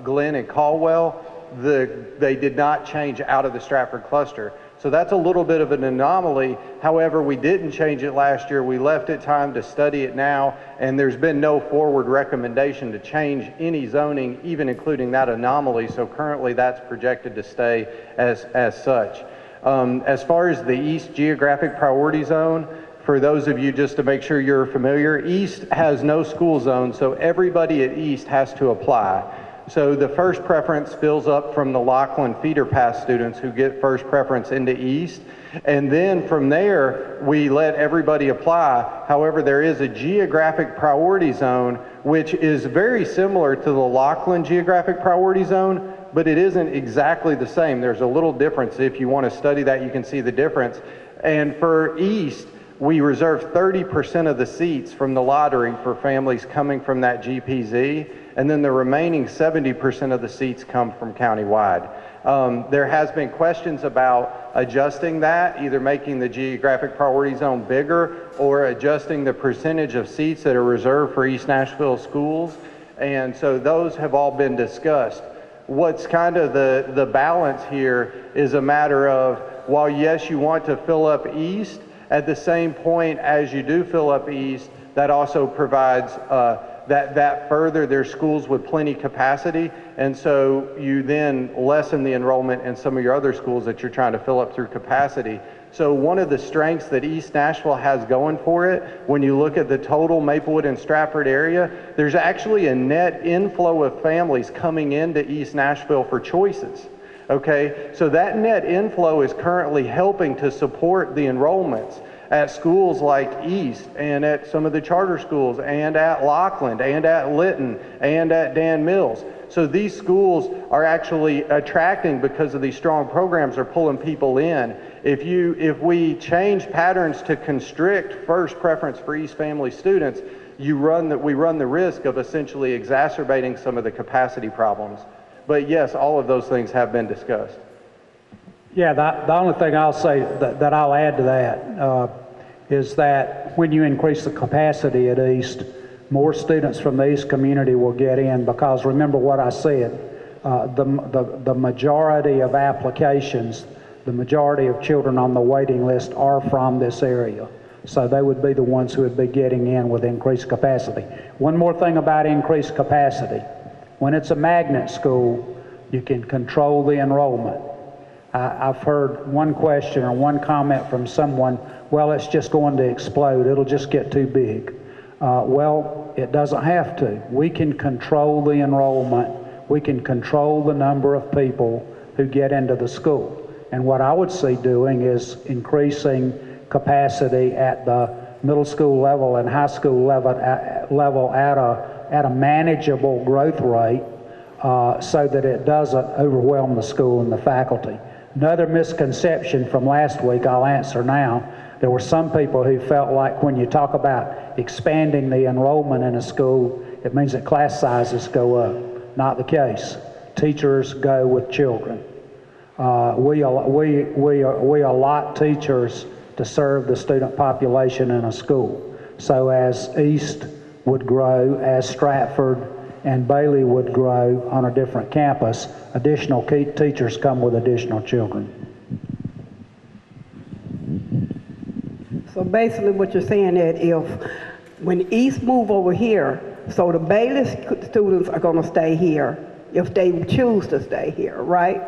Glenn and Caldwell, they did not change out of the Stratford cluster. So that's a little bit of an anomaly. However, we didn't change it last year. We left it time to study it now, and there's been no forward recommendation to change any zoning, even including that anomaly. So currently that's projected to stay as such. As far as the East Geographic Priority Zone, for those of you, just to make sure you're familiar, East has no school zone, so everybody at East has to apply. So the first preference fills up from the Laughlin feeder pass students who get first preference into East. And then from there, we let everybody apply. However, there is a geographic priority zone, which is very similar to the Laughlin geographic priority zone, but it isn't exactly the same. There's a little difference. If you want to study that, you can see the difference. And for East, we reserve 30% of the seats from the lottery for families coming from that GPZ, and then the remaining 70% of the seats come from countywide. There has been questions about adjusting that, either making the geographic priority zone bigger or adjusting the percentage of seats that are reserved for East Nashville schools, and so those have all been discussed. What's kind of the balance here is a matter of, while yes, you want to fill up East, at the same point as you do fill up East, that also provides that further there's schools with plenty capacity, and so you then lessen the enrollment in some of your other schools that you're trying to fill up through capacity. So one of the strengths that East Nashville has going for it, when you look at the total Maplewood and Stratford area, there's actually a net inflow of families coming into East Nashville for choices. Okay, so that net inflow is currently helping to support the enrollments at schools like East and at some of the charter schools and at Laughlin and at Lytton and at Dan Mills. So these schools are actually attracting, because of these strong programs, are pulling people in. If we change patterns to constrict first preference for East family students, we run the risk of essentially exacerbating some of the capacity problems. But yes, all of those things have been discussed. Yeah, the only thing I'll say that I'll add to that is that when you increase the capacity at East, more students from the East community will get in, because remember what I said, the majority of applications, the majority of children on the waiting list are from this area. So they would be the ones who would be getting in with increased capacity. One more thing about increased capacity. When it's a magnet school, you can control the enrollment. I've heard one question or one comment from someone, well, it's just going to explode. It'll just get too big. Well, it doesn't have to. We can control the enrollment. We can control the number of people who get into the school. And what I would see doing is increasing capacity at the middle school level and high school level at a manageable growth rate so that it doesn't overwhelm the school and the faculty. Another misconception from last week I'll answer now. There were some people who felt like when you talk about expanding the enrollment in a school, it means that class sizes go up. Not the case. Teachers go with children. We allot teachers to serve the student population in a school. So as East would grow, as Stratford and Bailey would grow on a different campus, additional teachers come with additional children. So basically what you're saying is if when East move over here, so the Bailey students are going to stay here if they choose to stay here, right?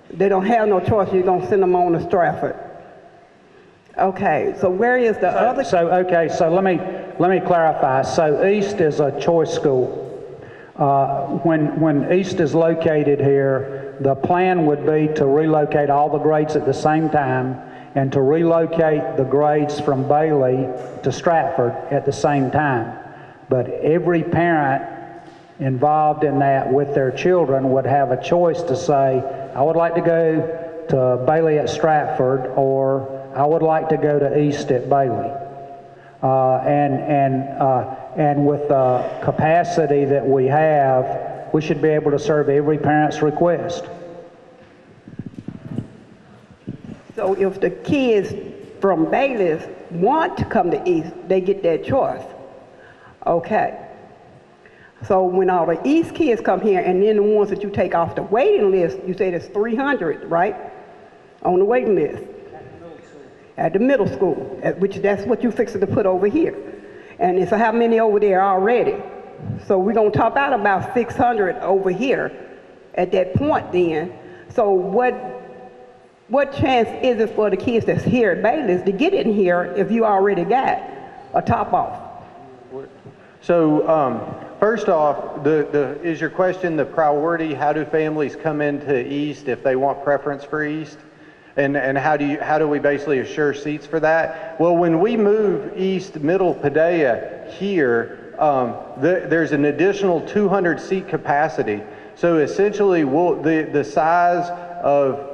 They don't have no choice. You're going to send them on to Stratford. Okay, so where is the other? So let me clarify. So East is a choice school. When East is located here, the plan would be to relocate all the grades at the same time and to relocate the grades from Bailey to Stratford at the same time. But every parent involved in that with their children would have a choice to say, I would like to go to Bailey at Stratford, or I would like to go to East at Bailey. And with the capacity that we have, we should be able to serve every parent's request. So if the kids from Bailey's want to come to East, they get their choice. Okay. So when all the East kids come here, and then the ones that you take off the waiting list, you say there's 300, right? On the waiting list. At the middle school, which that's what you fixing to put over here. And it's how many over there already? So we're going to top out about 600 over here at that point then. So what chance is it for the kids that's here at Bailey's to get in here if you already got a top off? So first off, is your question the priority? How do families come into East if they want preference for East? And how do we basically assure seats for that? Well, when we move East Middle Padilla here, there's an additional 200 seat capacity. So essentially, the size of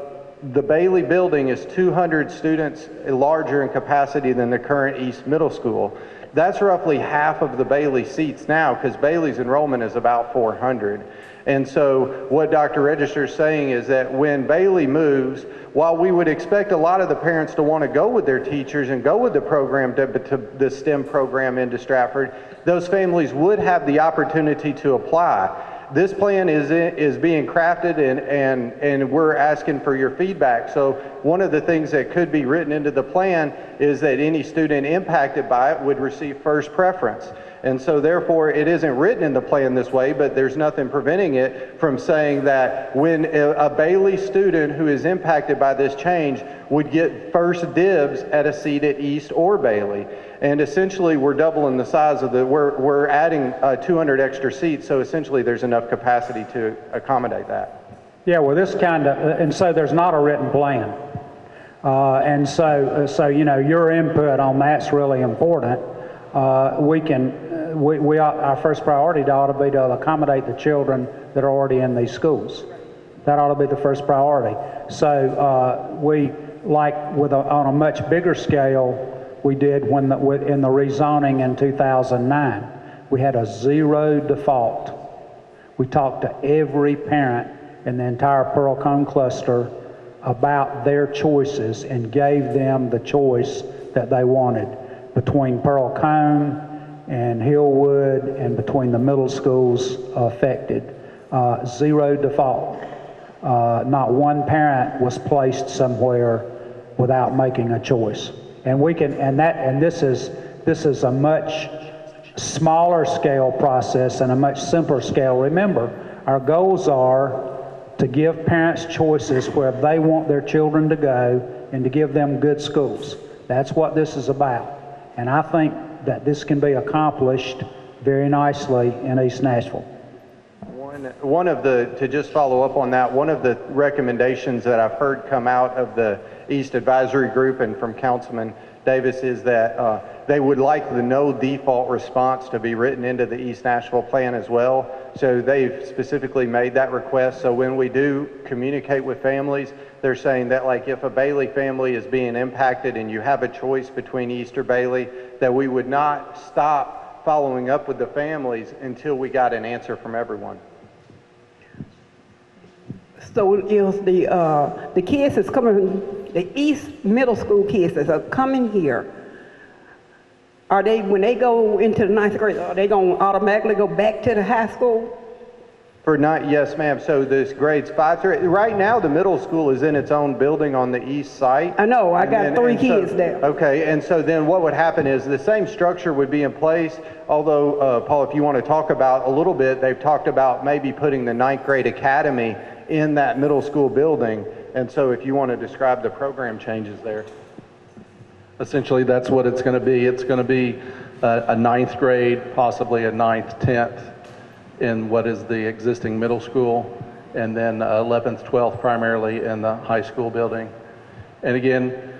the Bailey building is 200 students larger in capacity than the current East Middle School. That's roughly half of the Bailey seats now, because Bailey's enrollment is about 400. And so what Dr. Register is saying is that when Bailey moves, while we would expect a lot of the parents to want to go with their teachers and go with the program, to the STEM program into Stratford, those families would have the opportunity to apply. This plan is being crafted and we're asking for your feedback. So one of the things that could be written into the plan is that any student impacted by it would receive first preference. And so therefore it isn't written in the plan this way, but there's nothing preventing it from saying that when a Bailey student who is impacted by this change would get first dibs at a seat at East or Bailey. And essentially we're doubling the size of we're adding 200 extra seats, so essentially there's enough capacity to accommodate that. Yeah, well this and so there's not a written plan. And so you know, your input on that's really important. Our first priority ought to be to accommodate the children that are already in these schools. That ought to be the first priority. So we, like on a much bigger scale, we did in the rezoning in 2009. We had a zero default. We talked to every parent and the entire Pearl Cone cluster about their choices and gave them the choice that they wanted between Pearl Cone and Hillwood and between the middle schools affected. Zero default. Not one parent was placed somewhere without making a choice. And we can, and this is a much smaller scale process and a much simpler scale. Remember, our goals are to give parents choices where they want their children to go and to give them good schools. That's what this is about. And I think that this can be accomplished very nicely in East Nashville. One of the, to just follow up on that, one of the recommendations that I've heard come out of the East Advisory Group and from Councilman Davis is that they would like the no default response to be written into the East Nashville plan as well. So they've specifically made that request. So when we do communicate with families, they're saying that like if a Bailey family is being impacted and you have a choice between East or Bailey, that we would not stop following up with the families until we got an answer from everyone. So is the kids that's coming, the East Middle School kids that are coming here, are they, when they go into the 9th grade, are they going to automatically go back to the high school? For not, yes ma'am, so this grades 5 through 8, right now the middle school is in its own building on the east site. I know, I got 3 kids there. Okay, and so then what would happen is the same structure would be in place, although Paul, if you want to talk about a little bit, they've talked about maybe putting the 9th grade academy in that middle school building, and so if you want to describe the program changes there. Essentially, that's what it's going to be. It's going to be a 9th grade, possibly a 9th, 10th in what is the existing middle school, and then 11th, 12th primarily in the high school building. And again,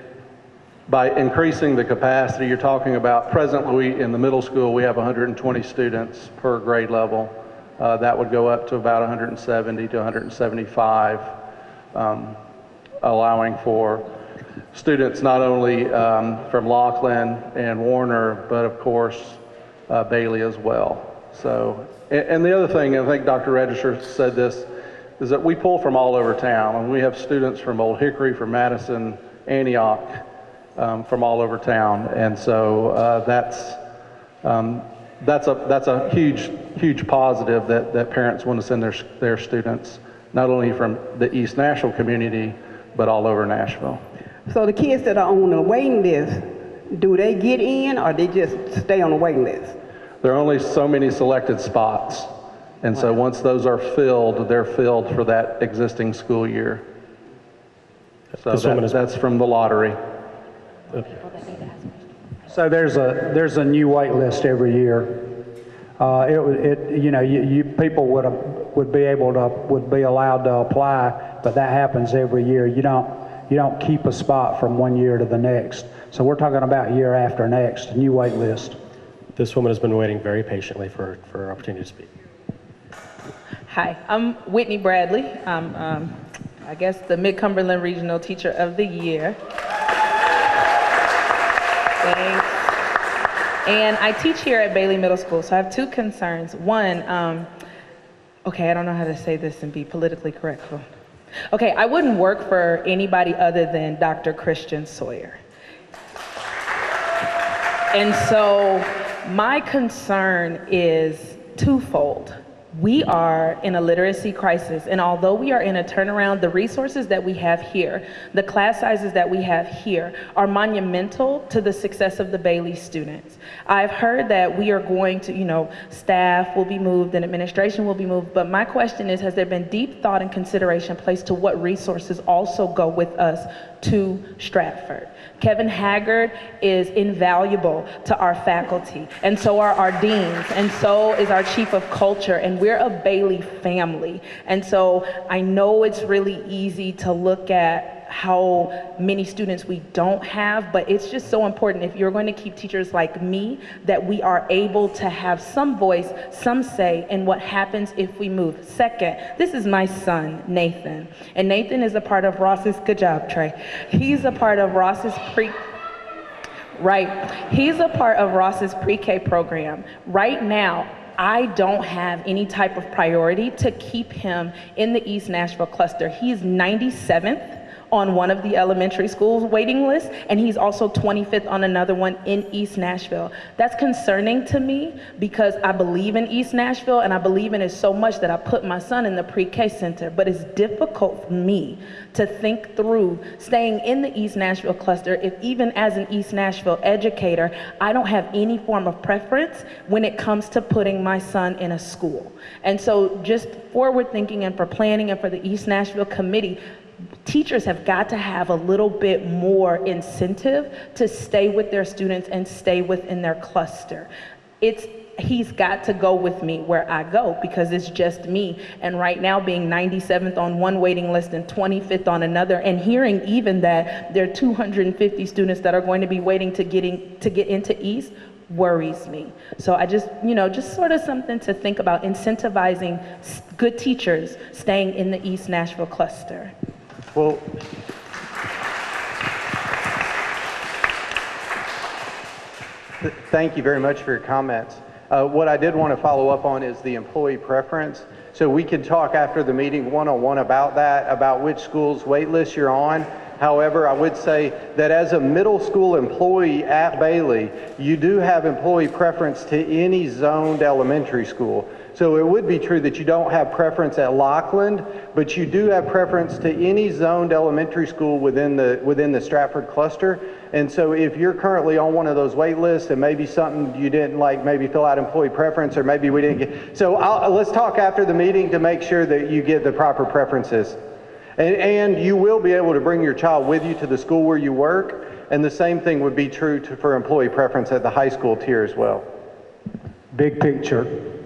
by increasing the capacity, you're talking about presently in the middle school, we have 120 students per grade level. That would go up to about 170 to 175, allowing for students not only from Laughlin and Warner, but of course Bailey as well. So, and the other thing, I think Dr. Register said this, is that we pull from all over town, and we have students from Old Hickory, from Madison, Antioch, from all over town, and so that's a huge positive that parents want to send their students, not only from the East Nashville community, but all over Nashville. So the kids that are on the waiting list, do they get in or they just stay on the waiting list? There are only so many selected spots, and so once those are filled, they're filled for that existing school year. So that's from the lottery. So there's a new wait list every year. People would be allowed to apply, but that happens every year. You don't keep a spot from one year to the next. So we're talking about year after next, a new wait list. This woman has been waiting very patiently for her opportunity to speak. Hi, I'm Whitney Bradley. I'm, I guess, the Mid-Cumberland Regional Teacher of the Year. Thanks. And I teach here at Bailey Middle School, so I have 2 concerns. One, okay, I don't know how to say this and be politically correct. Okay, I wouldn't work for anybody other than Dr. Christian Sawyer. And so my concern is twofold. We are in a literacy crisis, and although we are in a turnaround, the resources that we have here, the class sizes that we have here, are monumental to the success of the Bailey students. I've heard that we are going to, staff will be moved and administration will be moved, but my question is, has there been deep thought and consideration placed to what resources also go with us to Stratford? Kevin Haggard is invaluable to our faculty, and so are our deans, and so is our chief of culture, and we're a Bailey family. And so I know it's really easy to look at how many students we don't have, but it's just so important if you're going to keep teachers like me that we are able to have some voice, some say in what happens if we move. Second, this is my son, Nathan. And Nathan is a part of Ross's, good job, Trey. He's a part of Ross's He's a part of Ross's pre-K program. Right now, I don't have any type of priority to keep him in the East Nashville cluster. He's 97th on one of the elementary schools waiting lists, and he's also 25th on another one in East Nashville. That's concerning to me because I believe in East Nashville and I believe in it so much that I put my son in the pre-K center, but it's difficult for me to think through staying in the East Nashville cluster if even as an East Nashville educator, I don't have any form of preference when it comes to putting my son in a school. And so just forward thinking and for planning and for the East Nashville committee, teachers have got to have a little bit more incentive to stay with their students and stay within their cluster. He's got to go with me where I go because it's just me. And right now being 97th on one waiting list and 25th on another, and hearing even that there are 250 students that are going to be waiting to get into East worries me. So I just, just sort of something to think about, incentivizing good teachers staying in the East Nashville cluster. Well, thank you very much for your comments. What I did want to follow up on is the employee preference. So we can talk after the meeting one-on-one about that, about which school's wait list you're on. However, I would say that as a middle school employee at Bailey, you do have employee preference to any zoned elementary school. So it would be true that you don't have preference at Lockland, but you do have preference to any zoned elementary school within the Stratford cluster. And so if you're currently on one of those wait lists and maybe something you didn't like, maybe fill out employee preference, or maybe we didn't get, so let's talk after the meeting to make sure that you get the proper preferences. And you will be able to bring your child with you to the school where you work, and the same thing would be true for employee preference at the high school tier as well. Big picture.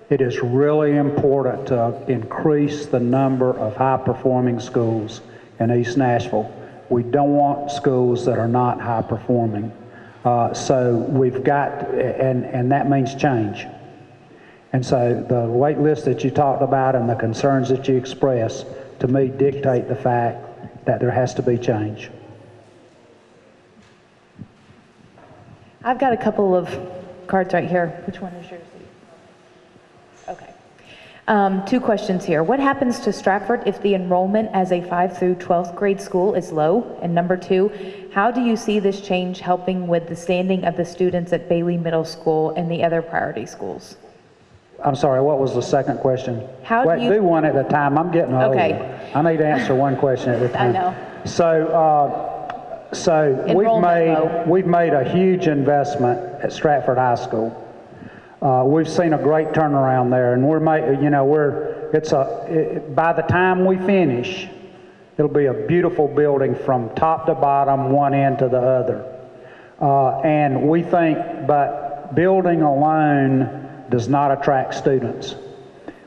It is really important to increase the number of high-performing schools in East Nashville. We don't want schools that are not high-performing. So we've got, and that means change. And so the wait list that you talked about and the concerns that you expressed, to me, dictate the fact that there has to be change. I've got a couple of cards right here. Which one is yours? Okay. 2 questions here. What happens to Stratford if the enrollment as a 5th through 12th grade school is low? And number 2, how do you see this change helping with the standing of the students at Bailey Middle School and the other priority schools? I'm sorry, what was the second question? How do you... do one at a time. I'm getting older. Okay. I need to answer one question at a time. I know. So we've made a huge investment at Stratford High School. We've seen a great turnaround there, and by the time we finish, it'll be a beautiful building from top to bottom, one end to the other. And we think, but building alone does not attract students.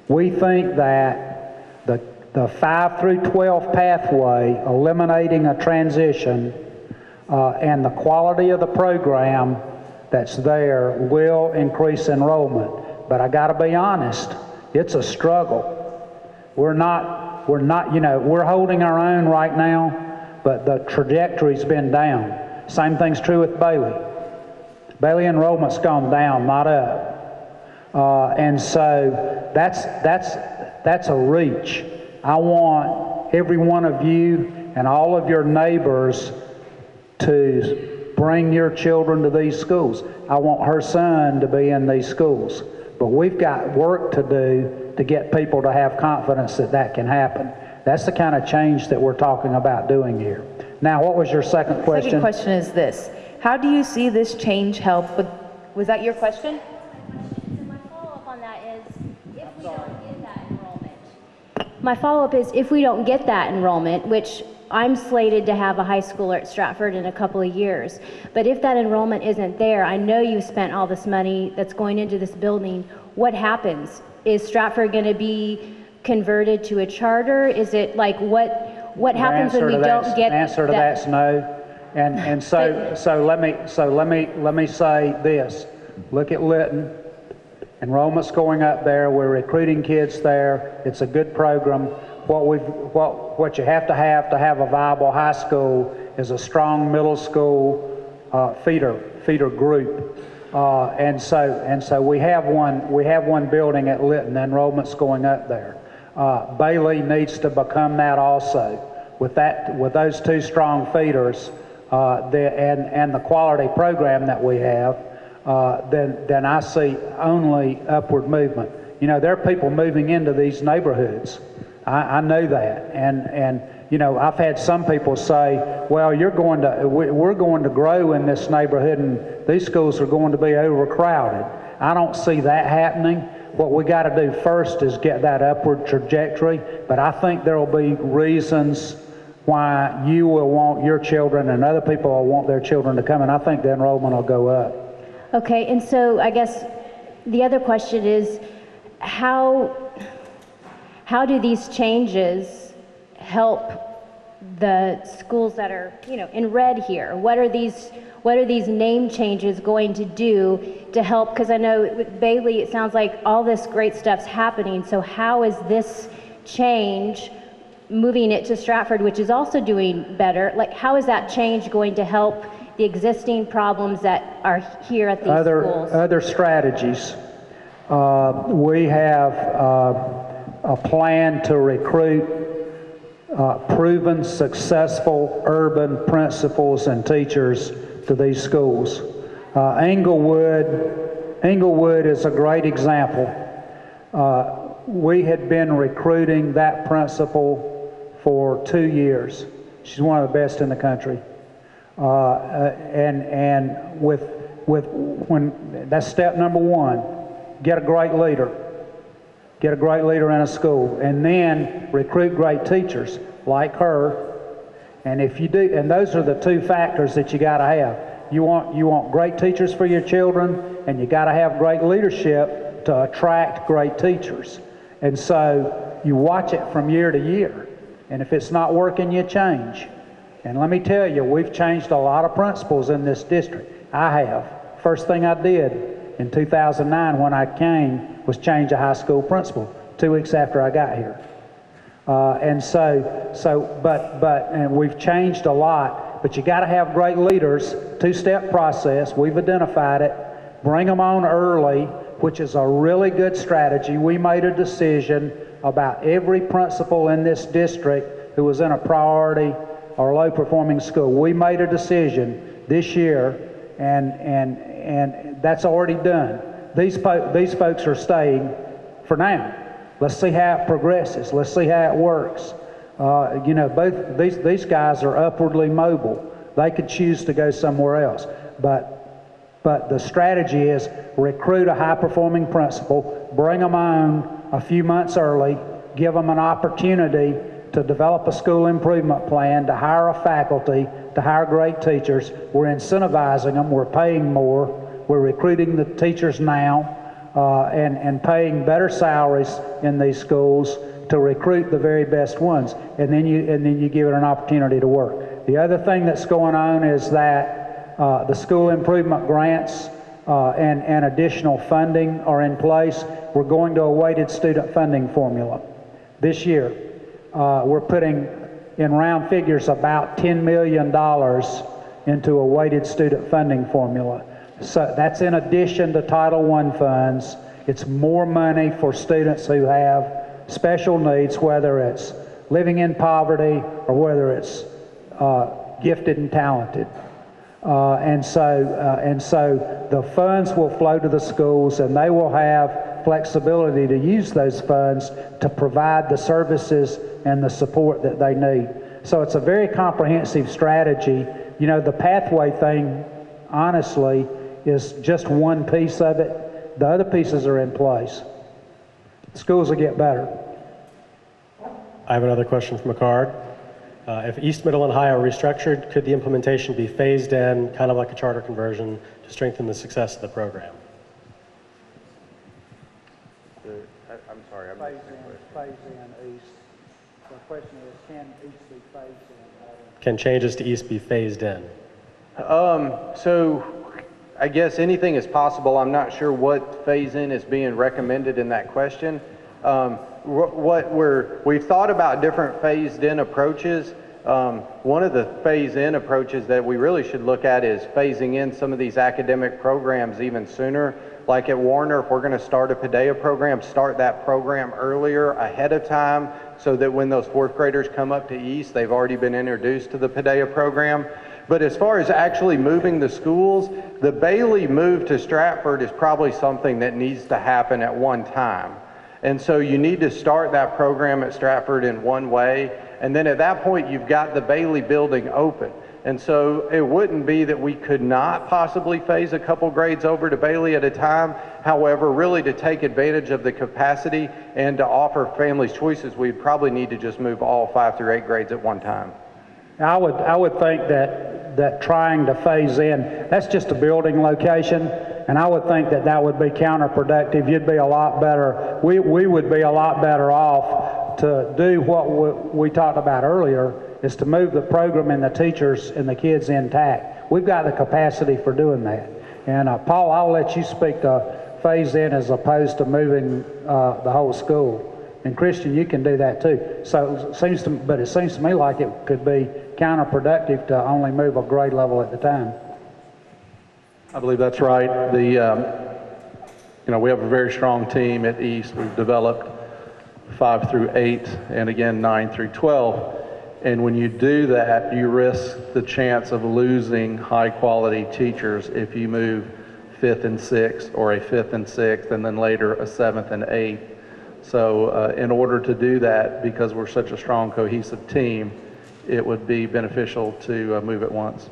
We think that the 5 through 12 pathway, eliminating a transition, and the quality of the program that's there will increase enrollment. But I got to be honest, it's a struggle. We're holding our own right now, but the trajectory's been down. Same thing's true with Bailey. Bailey enrollment's gone down, not up. And so that's a reach. I want every one of you and all of your neighbors to bring your children to these schools. I want her son to be in these schools. But we've got work to do to get people to have confidence that that can happen. That's the kind of change that we're talking about doing here. Now, what was your second question? Second question is this. How do you see this change help with, was that your question? My follow-up on that is, if we don't get that enrollment. My follow-up is, if we don't get that enrollment, which I'm slated to have a high schooler at Stratford in a couple of years. But if that enrollment isn't there, I know you've spent all this money that's going into this building. What happens? Is Stratford going to be converted to a charter? Is it like what happens when we don't get? The answer to that's no. And so let me say this. Look at Lytton. Enrollment's going up there. We're recruiting kids there. It's a good program. What you have to have a viable high school is a strong middle school feeder group. And so we have one building at Lytton. The enrollment's going up there. Bailey needs to become that also. With those two strong feeders and the quality program that we have, then I see only upward movement. You know, there are people moving into these neighborhoods. I know that, and you know, I've had some people say, well, we're going to grow in this neighborhood and these schools are going to be overcrowded. I don't see that happening. What we got to do first is get that upward trajectory, but I think there will be reasons why you will want your children and other people will want their children to come, and I think the enrollment will go up. Okay, and so I guess the other question is, how do these changes help the schools that are, you know, in red here? What are these name changes going to do to help? Because I know with Bailey, it sounds like all this great stuff's happening. So how is this change, moving it to Stratford, which is also doing better, like how is that change going to help the existing problems that are here at these schools? Other strategies. We have a plan to recruit proven successful urban principals and teachers to these schools. Englewood is a great example. We had been recruiting that principal for 2 years. She's one of the best in the country. And when that's step number one, get a great leader. Get a great leader in a school, and then recruit great teachers like her. And if you do, and those are the two factors that you got to have. You want great teachers for your children, and you got to have great leadership to attract great teachers. And so you watch it from year to year, and if it's not working, you change. And let me tell you, we've changed a lot of principals in this district. I have. First thing I did in 2009 when I came was change a high school principal 2 weeks after I got here. And we've changed a lot, but you got to have great leaders. Two-step process, we've identified it. Bring them on early, which is a really good strategy. We made a decision about every principal in this district who was in a priority or low-performing school. We made a decision this year, and that's already done. These folks are staying for now. Let's see how it progresses. Let's see how it works. You know, both these guys are upwardly mobile. They could choose to go somewhere else, but the strategy is recruit a high-performing principal, bring them on a few months early, give them an opportunity to develop a school improvement plan, to hire a faculty, to hire great teachers. We're incentivizing them. We're paying more. We're recruiting the teachers now and paying better salaries in these schools to recruit the very best ones. And then you give it an opportunity to work. The other thing that's going on is that the school improvement grants and additional funding are in place. We're going to a weighted student funding formula this year. We're putting, in round figures, about $10 million into a weighted student funding formula. So that's in addition to Title I funds. It's more money for students who have special needs, whether it's living in poverty or whether it's gifted and talented. And so the funds will flow to the schools, and they will have flexibility to use those funds to provide the services and the support that they need. So it's a very comprehensive strategy. You know, the pathway thing, honestly, is just one piece of it. The other pieces are in place. Schools will get better. I have another question from a card. If East, Middle, and High are restructured, could the implementation be phased in, kind of like a charter conversion, to strengthen the success of the program? I'm sorry. Phase in East. The question is, can East be phased in? Can changes to East be phased in? So I guess anything is possible. I'm not sure what phase-in is being recommended in that question. We've thought about different phased-in approaches. One of the phase-in approaches that we really should look at is phasing in some of these academic programs even sooner. Like at Warner, if we're going to start a PADEA program, start that program earlier, ahead of time, so that when those fourth graders come up to East, they've already been introduced to the PADEA program. But as far as actually moving the schools, the Bailey move to Stratford is probably something that needs to happen at one time. And so you need to start that program at Stratford in one way, and then at that point you've got the Bailey building open. And so it wouldn't be that we could not possibly phase a couple grades over to Bailey at a time. However, really to take advantage of the capacity and to offer families choices, we'd probably need to just move all 5 through 8 grades at one time. I would think that trying to phase in, that's just a building location, and I would think that would be counterproductive. You'd be a lot better, we would be a lot better off to do what we talked about earlier, is to move the program and the teachers and the kids intact. We've got the capacity for doing that. And Paul, I'll let you speak to phase in as opposed to moving the whole school. And Christian, you can do that too. So it seems to me like it could be counterproductive to only move a grade level at the time. I believe that's right. We have a very strong team at East. We've developed 5 through 8 and again 9 through 12. And when you do that, you risk the chance of losing high quality teachers if you move 5th and 6th or a 5th and 6th and then later a 7th and 8th. So in order to do that, because we're such a strong cohesive team, it would be beneficial to move at once.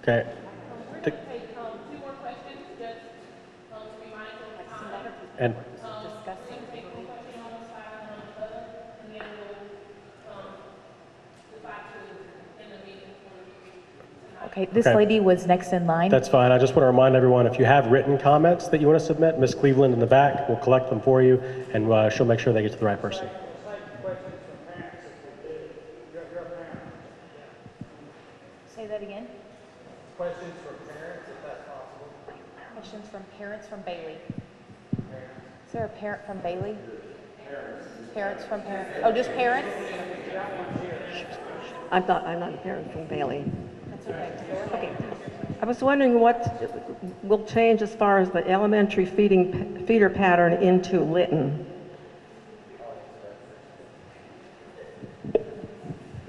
Okay. We're going to take 2 more questions, just to be mindful of time. And Take 1 question on one side and on the other, and then we'll decide to end the meeting for Okay, this lady was next in line. that's fine. I just want to remind everyone, if you have written comments that you want to submit, Ms. Cleveland in the back will collect them for you, and she'll make sure they get to the right person. Say that again. Questions from parents, if that's possible. Questions from parents from Bailey. Is there a parent from Bailey? Parents from parents. Oh, just parents? I'm not a parent from Bailey. That's okay. Okay. I was wondering what will change as far as the elementary feeder pattern into Lytton.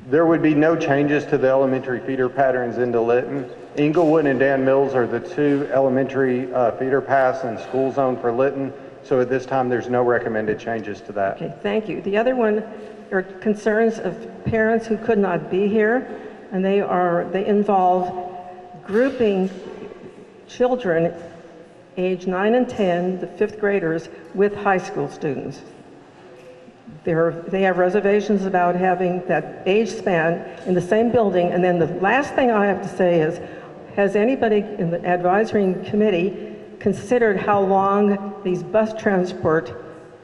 There would be no changes to the elementary feeder patterns into Lytton. Inglewood and Dan Mills are the 2 elementary feeder paths and school zone for Lytton. So at this time, there's no recommended changes to that. Okay, thank you. The other one are concerns of parents who could not be here, and they involve grouping children age 9 and 10, the 5th graders, with high school students. They have reservations about having that age span in the same building. And then the last thing I have to say is, has anybody in the advisory committee considered how long these bus transport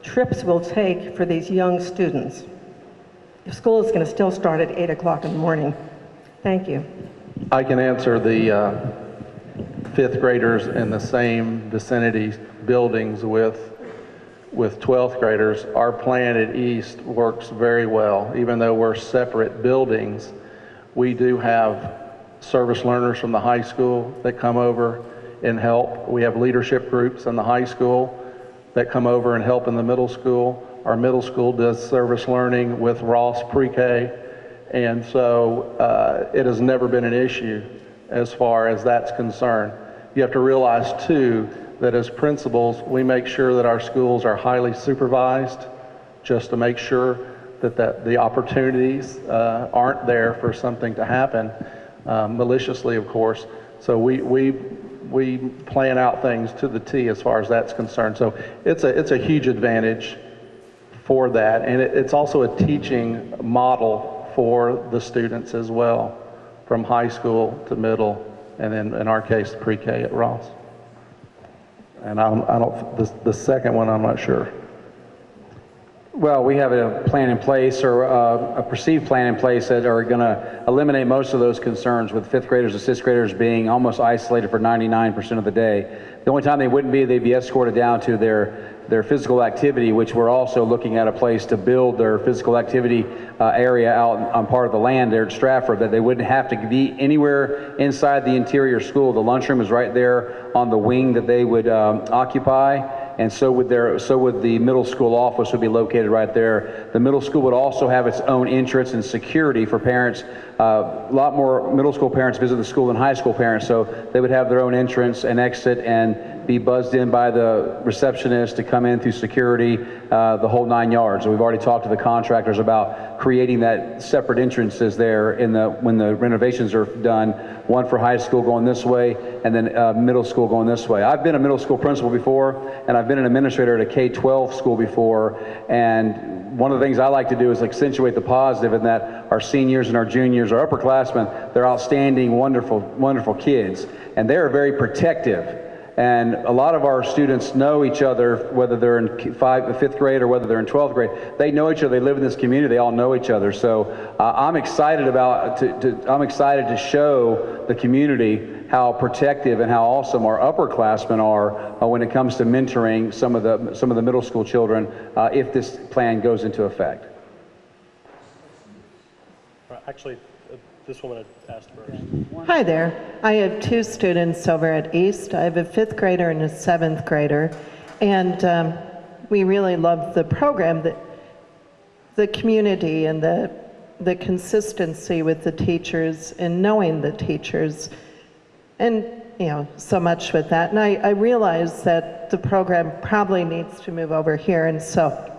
trips will take for these young students? If school is going to still start at 8 o'clock in the morning. Thank you. I can answer the 5th graders in the same vicinity buildings with 12th graders. Our plan at East works very well. Even though we're separate buildings, we do have service learners from the high school that come over and help. We have leadership groups in the high school that come over and help in the middle school. Our middle school does service learning with Ross Pre-K, and so it has never been an issue as far as that's concerned. You have to realize too that as principals, we make sure that our schools are highly supervised just to make sure that the opportunities aren't there for something to happen maliciously, of course. So we plan out things to the T as far as that's concerned. So it's a huge advantage for that, and it's also a teaching model for the students as well, from high school to middle, and then in our case, pre-K at Ross. And the second one, I'm not sure. Well, we have a plan in place, or a perceived plan in place, that are going to eliminate most of those concerns, with fifth graders and sixth graders being almost isolated for 99% of the day. The only time they wouldn't be, they'd be escorted down to their physical activity, which we're also looking at a place to build their physical activity area out on part of the land there at Stratford, that they wouldn't have to be anywhere inside the interior school. The lunchroom is right there on the wing that they would occupy. And so would the middle school office would be located right there. The middle school would also have its own entrance and security for parents. A lot more middle school parents visit the school than high school parents, so they would have their own entrance and exit and be buzzed in by the receptionist to come in through security, the whole 9 yards. So we've already talked to the contractors about creating that separate entrances there when the renovations are done, one for high school going this way and then middle school going this way. I've been a middle school principal before, and I've been an administrator at a K-12 school before, and one of the things I like to do is accentuate the positive in that our seniors and our juniors, our upperclassmen, they're outstanding, wonderful, wonderful kids, and they're very protective. And a lot of our students know each other, whether they're in fifth grade or whether they're in 12th grade. They know each other. They live in this community. They all know each other. So I'm excited I'm excited to show the community how protective and how awesome our upperclassmen are when it comes to mentoring some of the middle school children if this plan goes into effect. Actually, this woman had asked first. Hi there. I have two students over at East. I have a fifth grader and a seventh grader, and we really love the program, the community and the consistency with the teachers and knowing the teachers, and so much with that. And I realize that the program probably needs to move over here, and so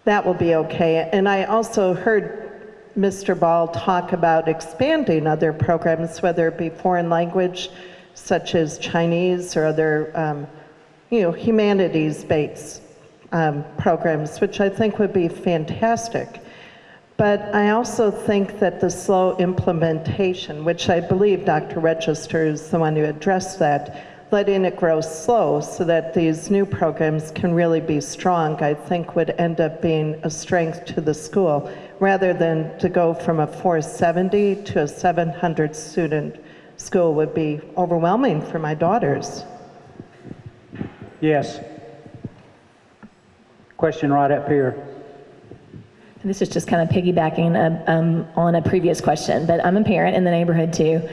that will be okay. And I also heard Mr. Ball talk about expanding other programs, whether it be foreign language, such as Chinese, or other, humanities-based programs, which I think would be fantastic. But I also think that the slow implementation, which I believe Dr. Register is the one who addressed that, letting it grow slow so that these new programs can really be strong, I think would end up being a strength to the school, rather than to go from a 470 to a 700 student school would be overwhelming for my daughters. Yes. Question right up here. This is just kind of piggybacking on a previous question, but I'm a parent in the neighborhood too.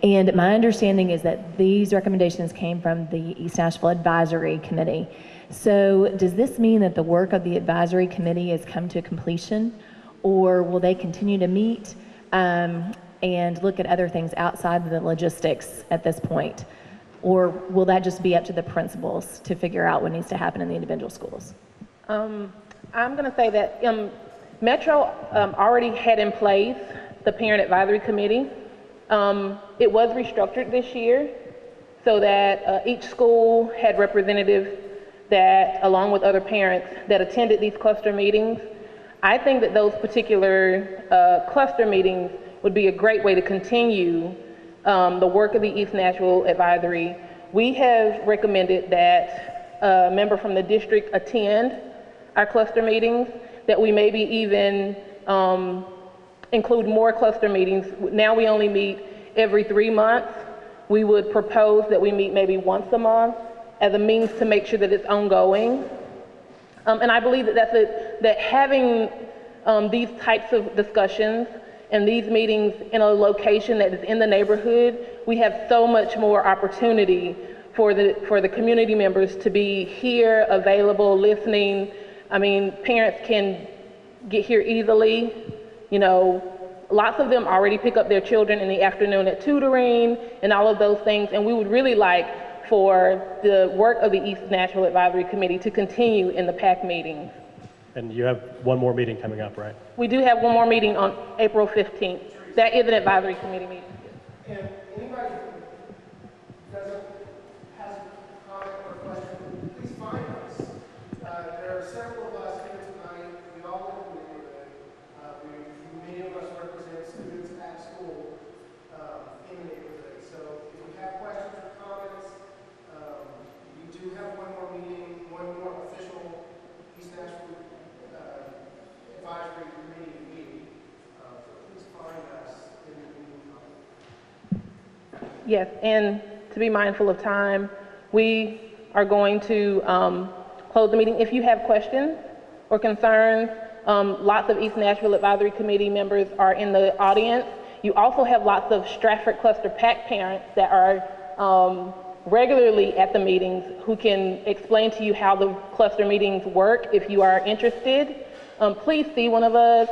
And my understanding is that these recommendations came from the East Nashville Advisory Committee. So does this mean that the work of the advisory committee has come to completion, or will they continue to meet and look at other things outside of the logistics at this point? Or will that just be up to the principals to figure out what needs to happen in the individual schools? I'm going to say that Metro already had in place the Parent Advisory Committee. It was restructured this year so that each school had representatives that, along with other parents, that attended these cluster meetings. I think that those particular cluster meetings would be a great way to continue the work of the East Nashville Advisory. We have recommended that a member from the district attend our cluster meetings, that we maybe even include more cluster meetings. Now we only meet every 3 months. We would propose that we meet maybe once a month as a means to make sure that it's ongoing. And I believe that having these types of discussions and these meetings in a location that is in the neighborhood, we have so much more opportunity for the community members to be here, available, listening. I mean, parents can get here easily. Lots of them already pick up their children in the afternoon at tutoring and all of those things, and we would really like for the work of the East Nashville Advisory Committee to continue in the PAC meetings. And you have one more meeting coming up, right? We do have one more meeting on April 15th. That is an advisory committee meeting. And anybody who has a comment or question, please find us. There are several of us here tonight. We all live in the neighborhood. Many of us represent students at school in the neighborhood. So if you have questions or comments, we do have one more meeting, one more official East Nashville Yes, and to be mindful of time, we are going to close the meeting. If you have questions or concerns, lots of East Nashville Advisory Committee members are in the audience. You also have lots of Stratford Cluster PAC parents that are regularly at the meetings who can explain to you how the cluster meetings work if you are interested. Please see one of us.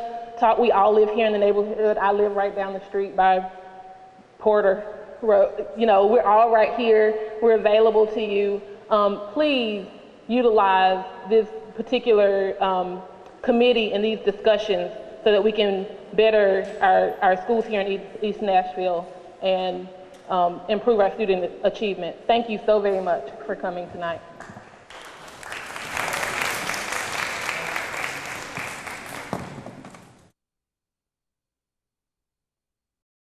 We all live here in the neighborhood. I live right down the street by Porter Road. You know, we're all right here. We're available to you. Please utilize this particular committee and these discussions so that we can better our schools here in East Nashville and improve our student achievement. Thank you so very much for coming tonight.